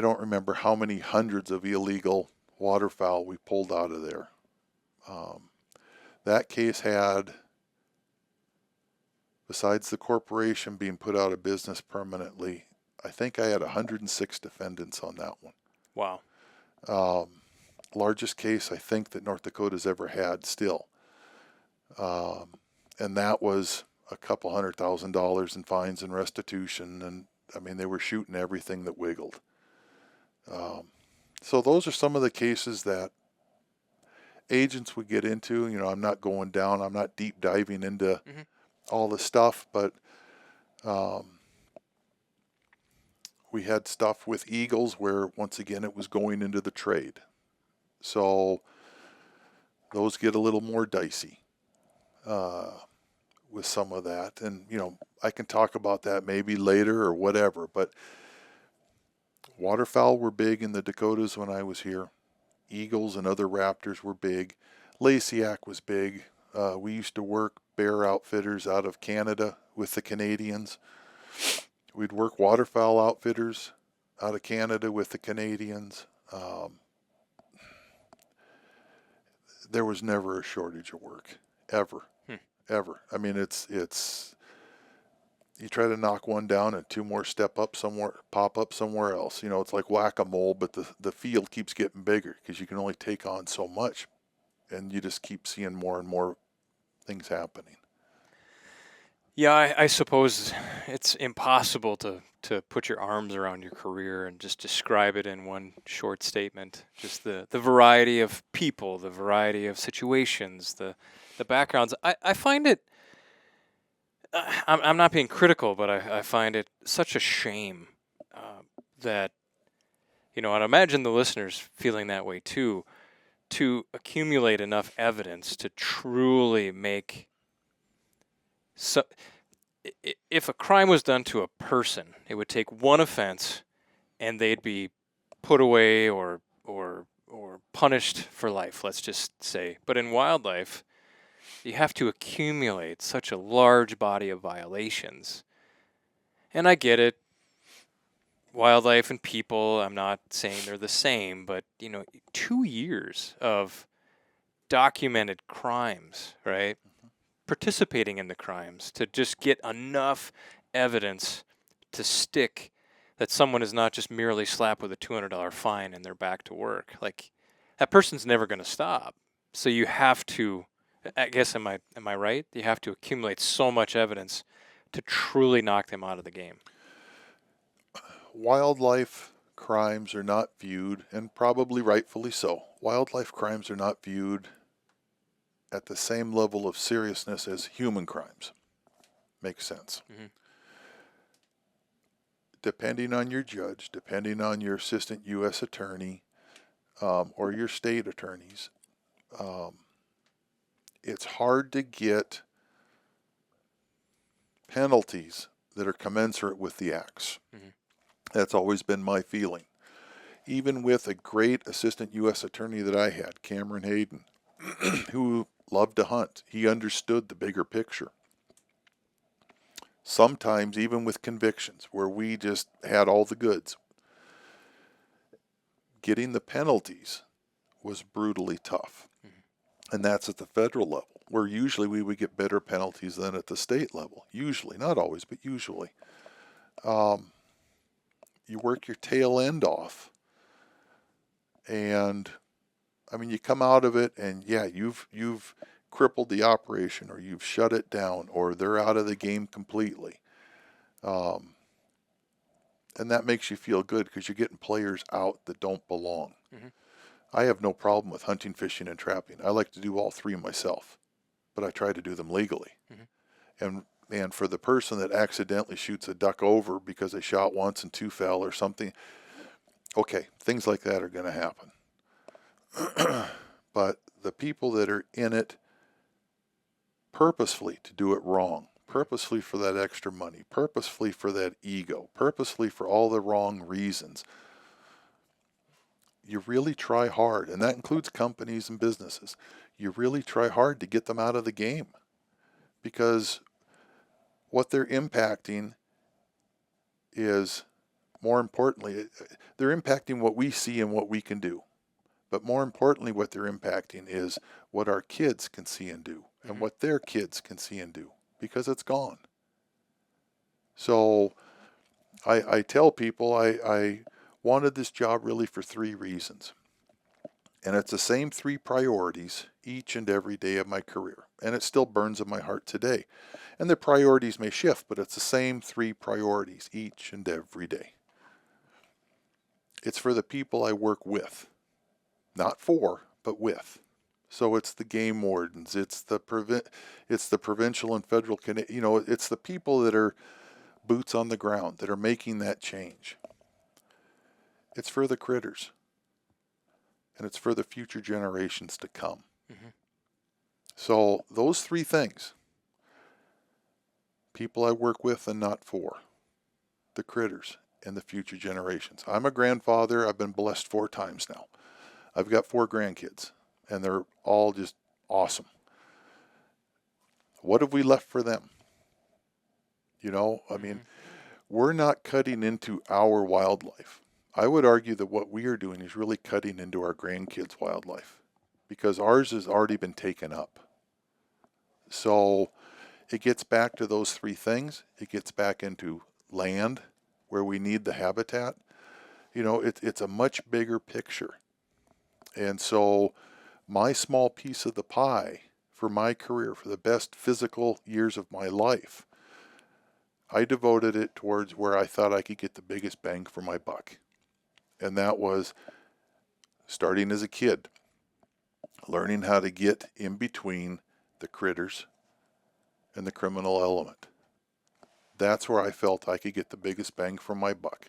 don't remember how many hundreds of illegal waterfowl we pulled out of there. That case had, besides the corporation being put out of business permanently, I think I had 106 defendants on that one. Wow. Largest case I think that North Dakota's ever had still. And that was a couple $100,000 in fines and restitution. And I mean, they were shooting everything that wiggled. So those are some of the cases that agents would get into. You know, I'm not going down, I'm not deep diving into all the stuff, but we had stuff with eagles where, once again, it was going into the trade. So those get a little more dicey with some of that. And, you know, I can talk about that maybe later or whatever, but Waterfowl were big in the Dakotas when I was here. Eagles and other raptors were big. Lasiac was big. We used to work bear outfitters out of Canada with the Canadians. We'd work waterfowl outfitters out of Canada with the Canadians. There was never a shortage of work, ever, ever. I mean, it's you try to knock one down and two more pop up somewhere else. It's like whack-a-mole, but the field keeps getting bigger because you can only take on so much, and you just keep seeing more and more things happening. Yeah, I suppose it's impossible to put your arms around your career and just describe it in one short statement. Just the variety of people, the variety of situations, the backgrounds. I find it, I'm not being critical, but I find it such a shame that, and I imagine the listeners feeling that way too, to accumulate enough evidence to truly make... So, if a crime was done to a person, it would take one offense, and they'd be put away or punished for life. Let's just say. But in wildlife, you have to accumulate such a large body of violations. And I get it. Wildlife and people, I'm not saying they're the same, but 2 years of documented crimes, right? Participating in the crimes to just get enough evidence to stick that someone is not just merely slapped with a $200 fine and they're back to work. Like, that person's never going to stop. So you have to, I guess, am I right? You have to accumulate so much evidence to truly knock them out of the game. Wildlife crimes are not viewed, and probably rightfully so, wildlife crimes are not viewed at the same level of seriousness as human crimes. Makes sense. Mm-hmm. Depending on your judge, depending on your assistant U.S. attorney or your state attorneys, it's hard to get penalties that are commensurate with the acts. Mm-hmm. That's always been my feeling. Even with a great assistant U.S. attorney that I had, Cameron Hayden, who loved to hunt. He understood the bigger picture. Sometimes even with convictions where we just had all the goods, getting the penalties was brutally tough. Mm-hmm. And that's at the federal level, where usually we would get better penalties than at the state level. Usually, not always, but usually. You work your tail end off, and I mean, you come out of it, and yeah, you've crippled the operation, or you've shut it down, or they're out of the game completely. And that makes you feel good because you're getting players out that don't belong. Mm-hmm. I have no problem with hunting, fishing, and trapping. I like to do all three myself, but I try to do them legally. Mm-hmm. And for the person that accidentally shoots a duck over because they shot once and two fell or something, okay, things like that are going to happen. But the people that are in it purposefully to do it wrong, purposefully for that extra money, purposefully for that ego, purposefully for all the wrong reasons, you really try hard, and that includes companies and businesses. You really try hard to get them out of the game, because what they're impacting is, more importantly, they're impacting what we see and what we can do. But more importantly, what they're impacting is what our kids can see and do, and mm-hmm. what their kids can see and do, because it's gone. So I tell people I wanted this job really for 3 reasons. And it's the same 3 priorities each and every day of my career. And it still burns in my heart today. And the priorities may shift, but it's the same 3 priorities each and every day. It's for the people I work with. Not for, but with. So it's the game wardens, it's the provincial and federal, it's the people that are boots on the ground, that are making that change. It's for the critters. And it's for the future generations to come. Mm-hmm. So those 3 things, people I work with and not for, the critters, and the future generations. I'm a grandfather. I've been blessed 4 times now. I've got 4 grandkids, and they're all just awesome. What have we left for them? You know, I mean, we're not cutting into our wildlife. I would argue that what we are doing is really cutting into our grandkids' wildlife, because ours has already been taken up. So it gets back to those 3 things. It gets back into land, where we need the habitat. You know, it's a much bigger picture. And so my small piece of the pie for my career, for the best physical years of my life, I devoted it towards where I thought I could get the biggest bang for my buck. And that was starting as a kid, learning how to get in between the critters and the criminal element. That's where I felt I could get the biggest bang for my buck,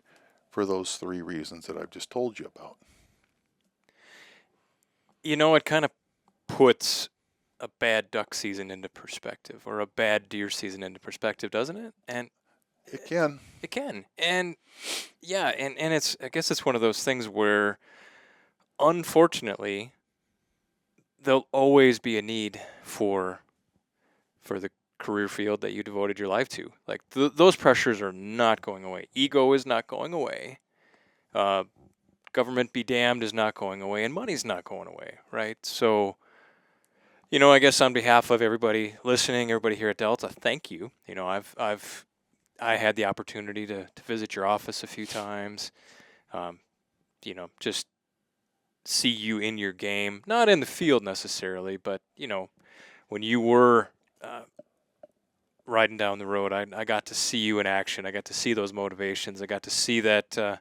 for those 3 reasons that I've just told you about. You know, it kind of puts a bad duck season into perspective, or a bad deer season into perspective, doesn't it? And it can. It can. And yeah, and it's, I guess it's one of those things where, unfortunately, there'll always be a need for the career field that you devoted your life to. Like, those pressures are not going away. Ego is not going away. Government be damned is not going away, and money's not going away, right? So, you know, I guess on behalf of everybody listening, everybody here at Delta, thank you. You know, I had the opportunity to visit your office a few times. You know, just see you in your game, not in the field necessarily, but, you know, when you were riding down the road, I got to see you in action. I got to see those motivations. I got to see that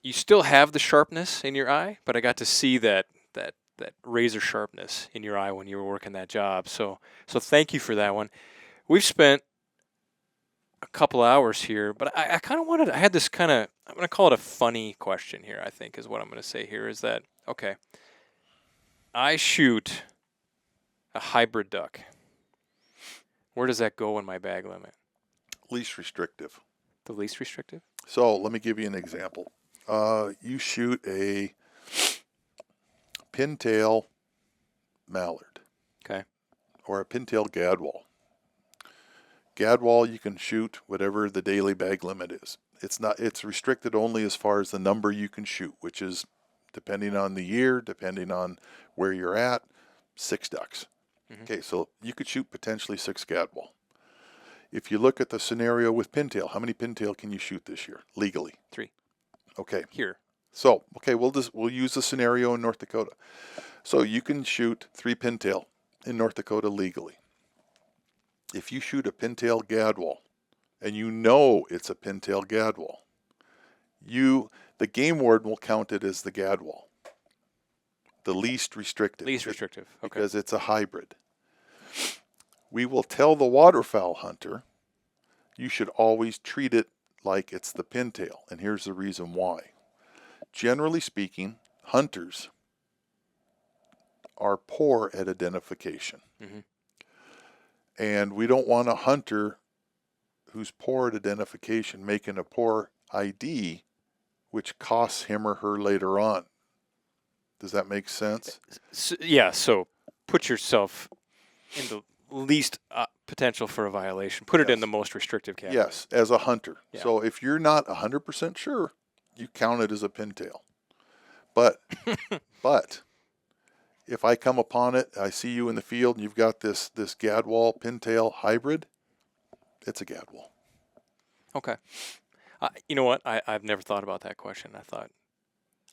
you still have the sharpness in your eye, but I got to see that razor sharpness in your eye when you were working that job. So thank you for that one. We've spent a couple hours here, but I kind of I had this kind of, I'm going to call it a funny question here, I think is what I'm going to say here, is that, okay, I shoot a hybrid duck. Where does that go in my bag limit? Least restrictive. The least restrictive? So let me give you an example. You shoot a pintail mallard. Okay. Or a pintail gadwall. Gadwall, you can shoot whatever the daily bag limit is. It's restricted only as far as the number you can shoot, which is, depending on the year, depending on where you're at, 6 ducks. Mm-hmm. Okay, so you could shoot potentially 6 gadwall. If you look at the scenario with pintail, how many pintail can you shoot this year legally? 3. Okay. Here. So, okay, we'll use the scenario in North Dakota. So you can shoot 3 pintail in North Dakota legally. If you shoot a pintail gadwall, and you know it's a pintail gadwall, the game warden will count it as the gadwall, the least restricted. Least restrictive, okay. Because it's a hybrid. We will tell the waterfowl hunter, you should always treat it like it's the pintail, and here's the reason why. Generally speaking, hunters are poor at identification. Mm-hmm. And we don't want a hunter who's poor at identification making a poor ID, which costs him or her later on. Does that make sense? So put yourself in the least potential for a violation. Put it in the most restrictive category. Yes, as a hunter. Yeah. So if you're not 100% sure, you count it as a pintail. But if I come upon it, I see you in the field, and you've got this gadwall pintail hybrid, it's a gadwall. Okay. You know what? I've never thought about that question. I thought,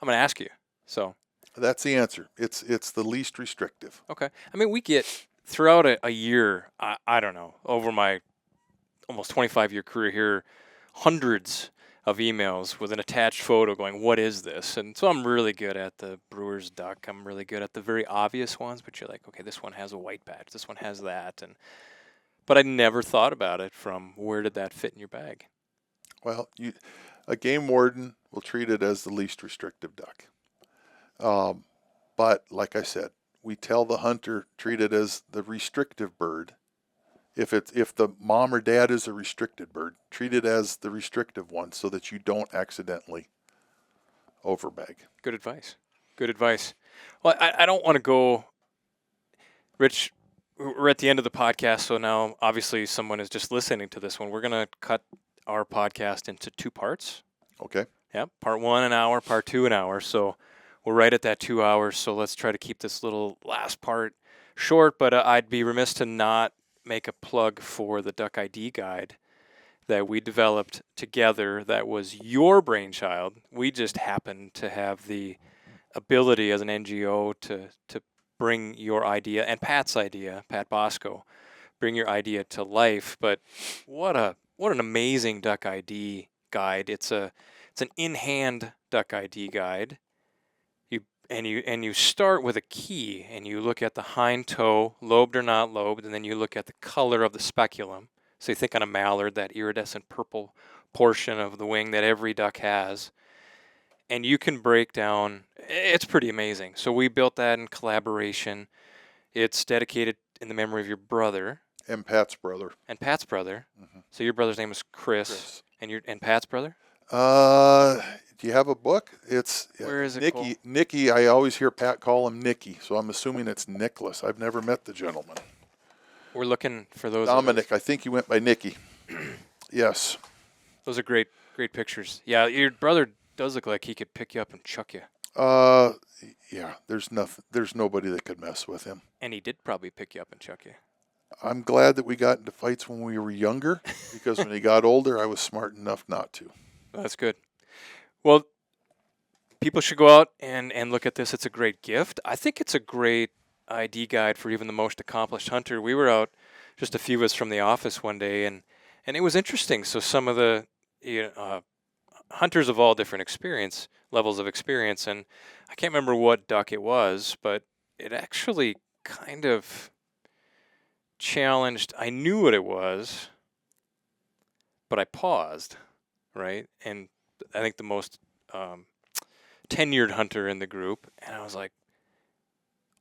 I'm going to ask you. So that's the answer. It's the least restrictive. Okay. I mean, we get throughout a year, I don't know, over my almost 25-year career here, hundreds of emails with an attached photo going, what is this? And so I'm really good at the brewer's duck. I'm really good at the very obvious ones, but you're like, okay, this one has a white patch. This one has that. But I never thought about it from where did that fit in your bag? Well, a game warden will treat it as the least restrictive duck. But like I said, we tell the hunter, treat it as the restrictive bird If the mom or dad is a restricted bird, treat it as the restrictive one so that you don't accidentally overbag. Good advice. Good advice. Well, I don't want to go, Rich. We're at the end of the podcast, so now obviously someone is just listening to this one. We're going to cut our podcast into 2 parts. Okay. Yeah, part 1 an hour, part 2 an hour. So we're right at that 2 hours. So let's try to keep this little last part short. But I'd be remiss to not make a plug for the Duck ID guide that we developed together. That was your brainchild. We just happened to have the ability as an NGO to bring your idea and Pat's idea, Pat Bosco, bring your idea to life. But what an amazing Duck ID guide! It's an in-hand Duck ID guide. You start with a key and you look at the hind toe, lobed or not lobed, and then you look at the color of the speculum. So you think on a mallard, that iridescent purple portion of the wing that every duck has. And you can break down, it's pretty amazing. So we built that in collaboration. It's dedicated in the memory of your brother. And Pat's brother. Mm-hmm. So your brother's name is Chris. And Pat's brother? Do you have a book? Where is it Nicky. called? Nicky, I always hear Pat call him Nicky, so I'm assuming it's Nicholas. I've never met the gentleman. We're looking for those. Dominic, I think you went by Nicky. Yes. Those are great pictures. Yeah, your brother does look like he could pick you up and chuck you. Yeah, there's nobody that could mess with him. And he did probably pick you up and chuck you. I'm glad that we got into fights when we were younger, because when he got older, I was smart enough not to. That's good. Well, people should go out and look at this. It's a great gift. I think it's a great ID guide for even the most accomplished hunter. We were out, just a few of us from the office one day, and it was interesting. So some of the hunters of all different levels of experience, and I can't remember what duck it was, but it actually kind of challenged. I knew what it was, but I paused, right? And I think the most tenured hunter in the group, and I was like,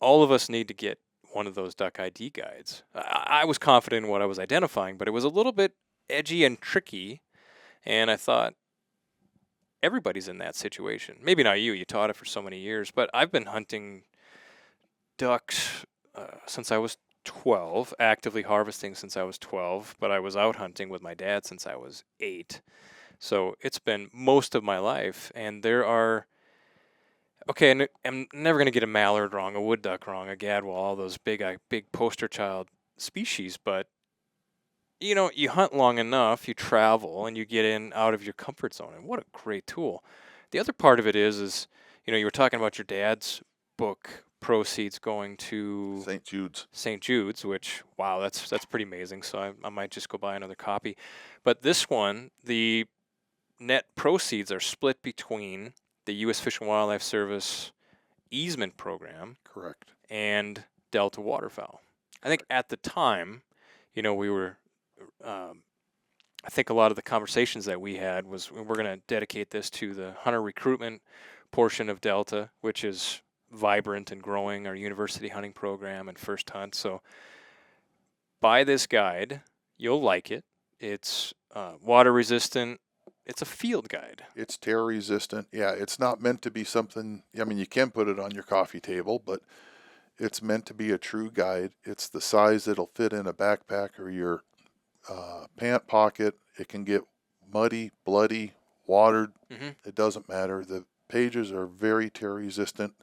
all of us need to get one of those duck ID guides. I was confident in what I was identifying, but it was a little bit edgy and tricky, and I thought, everybody's in that situation. Maybe not you taught it for so many years, but I've been hunting ducks since I was 12, actively harvesting since I was 12, but I was out hunting with my dad since I was 8. So it's been most of my life, and there are, okay, and I'm never going to get a mallard wrong, a wood duck wrong, a gadwall, all those big poster child species, but you hunt long enough, you travel, and you get out of your comfort zone, and what a great tool. The other part of it is you were talking about your dad's book, proceeds going to St. Jude's, which, wow, that's pretty amazing. So I might just go buy another copy. But this one, the net proceeds are split between the U.S. Fish and Wildlife Service easement program, correct, and Delta Waterfowl. I think at the time, we were, I think a lot of the conversations that we had was, we're going to dedicate this to the hunter recruitment portion of Delta, which is vibrant and growing, our university hunting program and First Hunt. So buy this guide. You'll like it. It's water resistant. It's a field guide. It's tear resistant. Yeah, it's not meant to be something, you can put it on your coffee table, but it's meant to be a true guide. It's the size that'll fit in a backpack or your pant pocket. It can get muddy, bloody, watered. Mm-hmm. It doesn't matter. The pages are very tear resistant.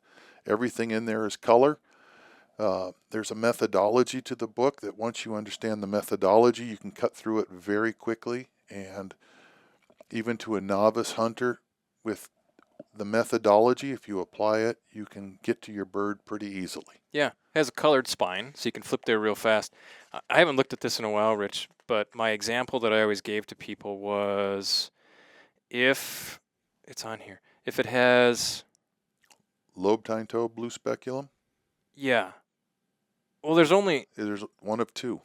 Everything in there is color. There's a methodology to the book that once you understand the methodology, you can cut through it very quickly. And even to a novice hunter, with the methodology, if you apply it, you can get to your bird pretty easily. Yeah, it has a colored spine, so you can flip there real fast. I haven't looked at this in a while, Rich, but my example that I always gave to people was, if it's on here, if it has Lobe tine toe blue speculum? Yeah. Well, there's one of two.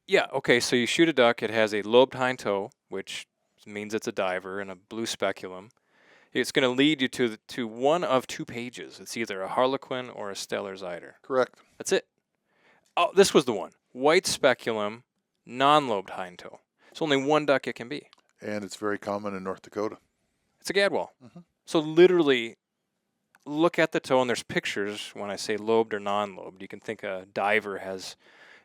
Yeah, okay, so you shoot a duck, it has a lobed hind toe, which means it's a diver, and a blue speculum. It's going to lead you to one of 2 pages. It's either a harlequin or a stellar eider. Correct. That's it. Oh, this was the one. White speculum, non-lobed hind toe. It's only one duck it can be. And it's very common in North Dakota. It's a gadwall. Mhm. So literally, look at the toe, and there's pictures when I say lobed or non-lobed. You can think a diver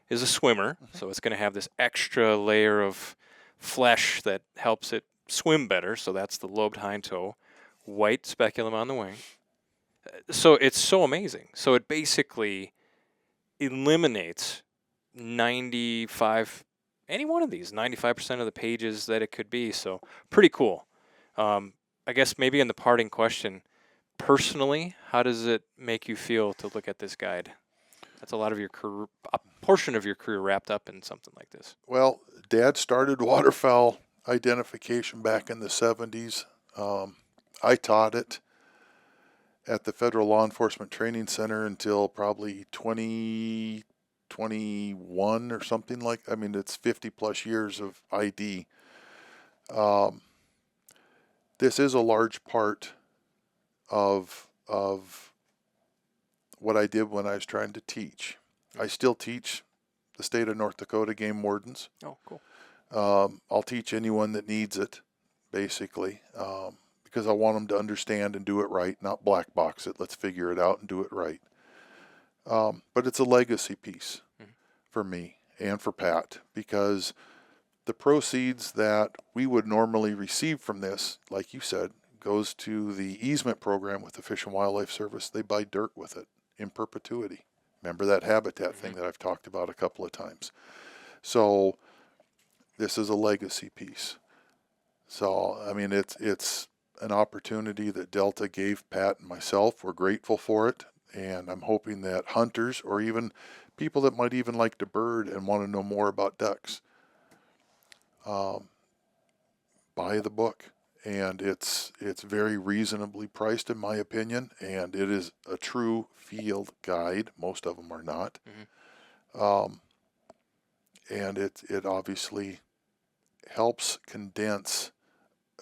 is a swimmer, so it's going to have this extra layer of flesh that helps it swim better. So that's the lobed hind toe, white speculum on the wing. So it's so amazing. So it basically eliminates 95, any one of these, 95% of the pages that it could be. So pretty cool. I guess maybe in the parting question, personally, how does it make you feel to look at this guide? That's a lot of your career, a portion of your career wrapped up in something like this. Well, Dad started waterfowl identification back in the 70s. I taught it at the Federal Law Enforcement Training Center until probably 2021 or something like. I mean, it's 50 plus years of ID. This is a large part of what I did when I was trying to teach. I still teach the state of North Dakota game wardens. Oh, cool. I'll teach anyone that needs it, basically, because I want them to understand and do it right, not black box it. Let's figure it out and do it right. But it's a legacy piece for me and for Pat, because the proceeds that we would normally receive from this, like you said, goes to the easement program with the Fish and Wildlife Service. They buy dirt with it in perpetuity. Remember that habitat thing that I've talked about a couple of times. So this is a legacy piece. So, I mean, it's an opportunity that Delta gave Pat and myself. We're grateful for it. And I'm hoping that hunters, or even people that might even like to bird and want to know more about ducks, buy the book. And it's very reasonably priced, in my opinion, and it is a true field guide. Most of them are not. And it obviously helps condense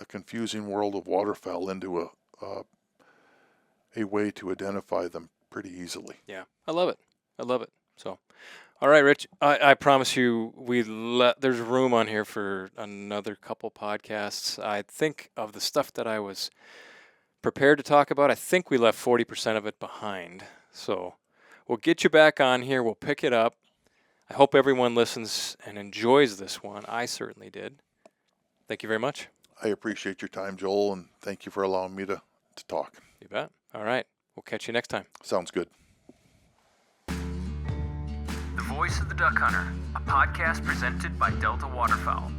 a confusing world of waterfowl into a way to identify them pretty easily. Yeah, I love it. So, all right, Rich, I promise you there's room on here for another couple podcasts. I think of the stuff that I was prepared to talk about, I think we left 40% of it behind. So we'll get you back on here. We'll pick it up. I hope everyone listens and enjoys this one. I certainly did. Thank you very much. I appreciate your time, Joel, and thank you for allowing me to talk. You bet. All right. We'll catch you next time. Sounds good. The Voice of the Duck Hunter, a podcast presented by Delta Waterfowl.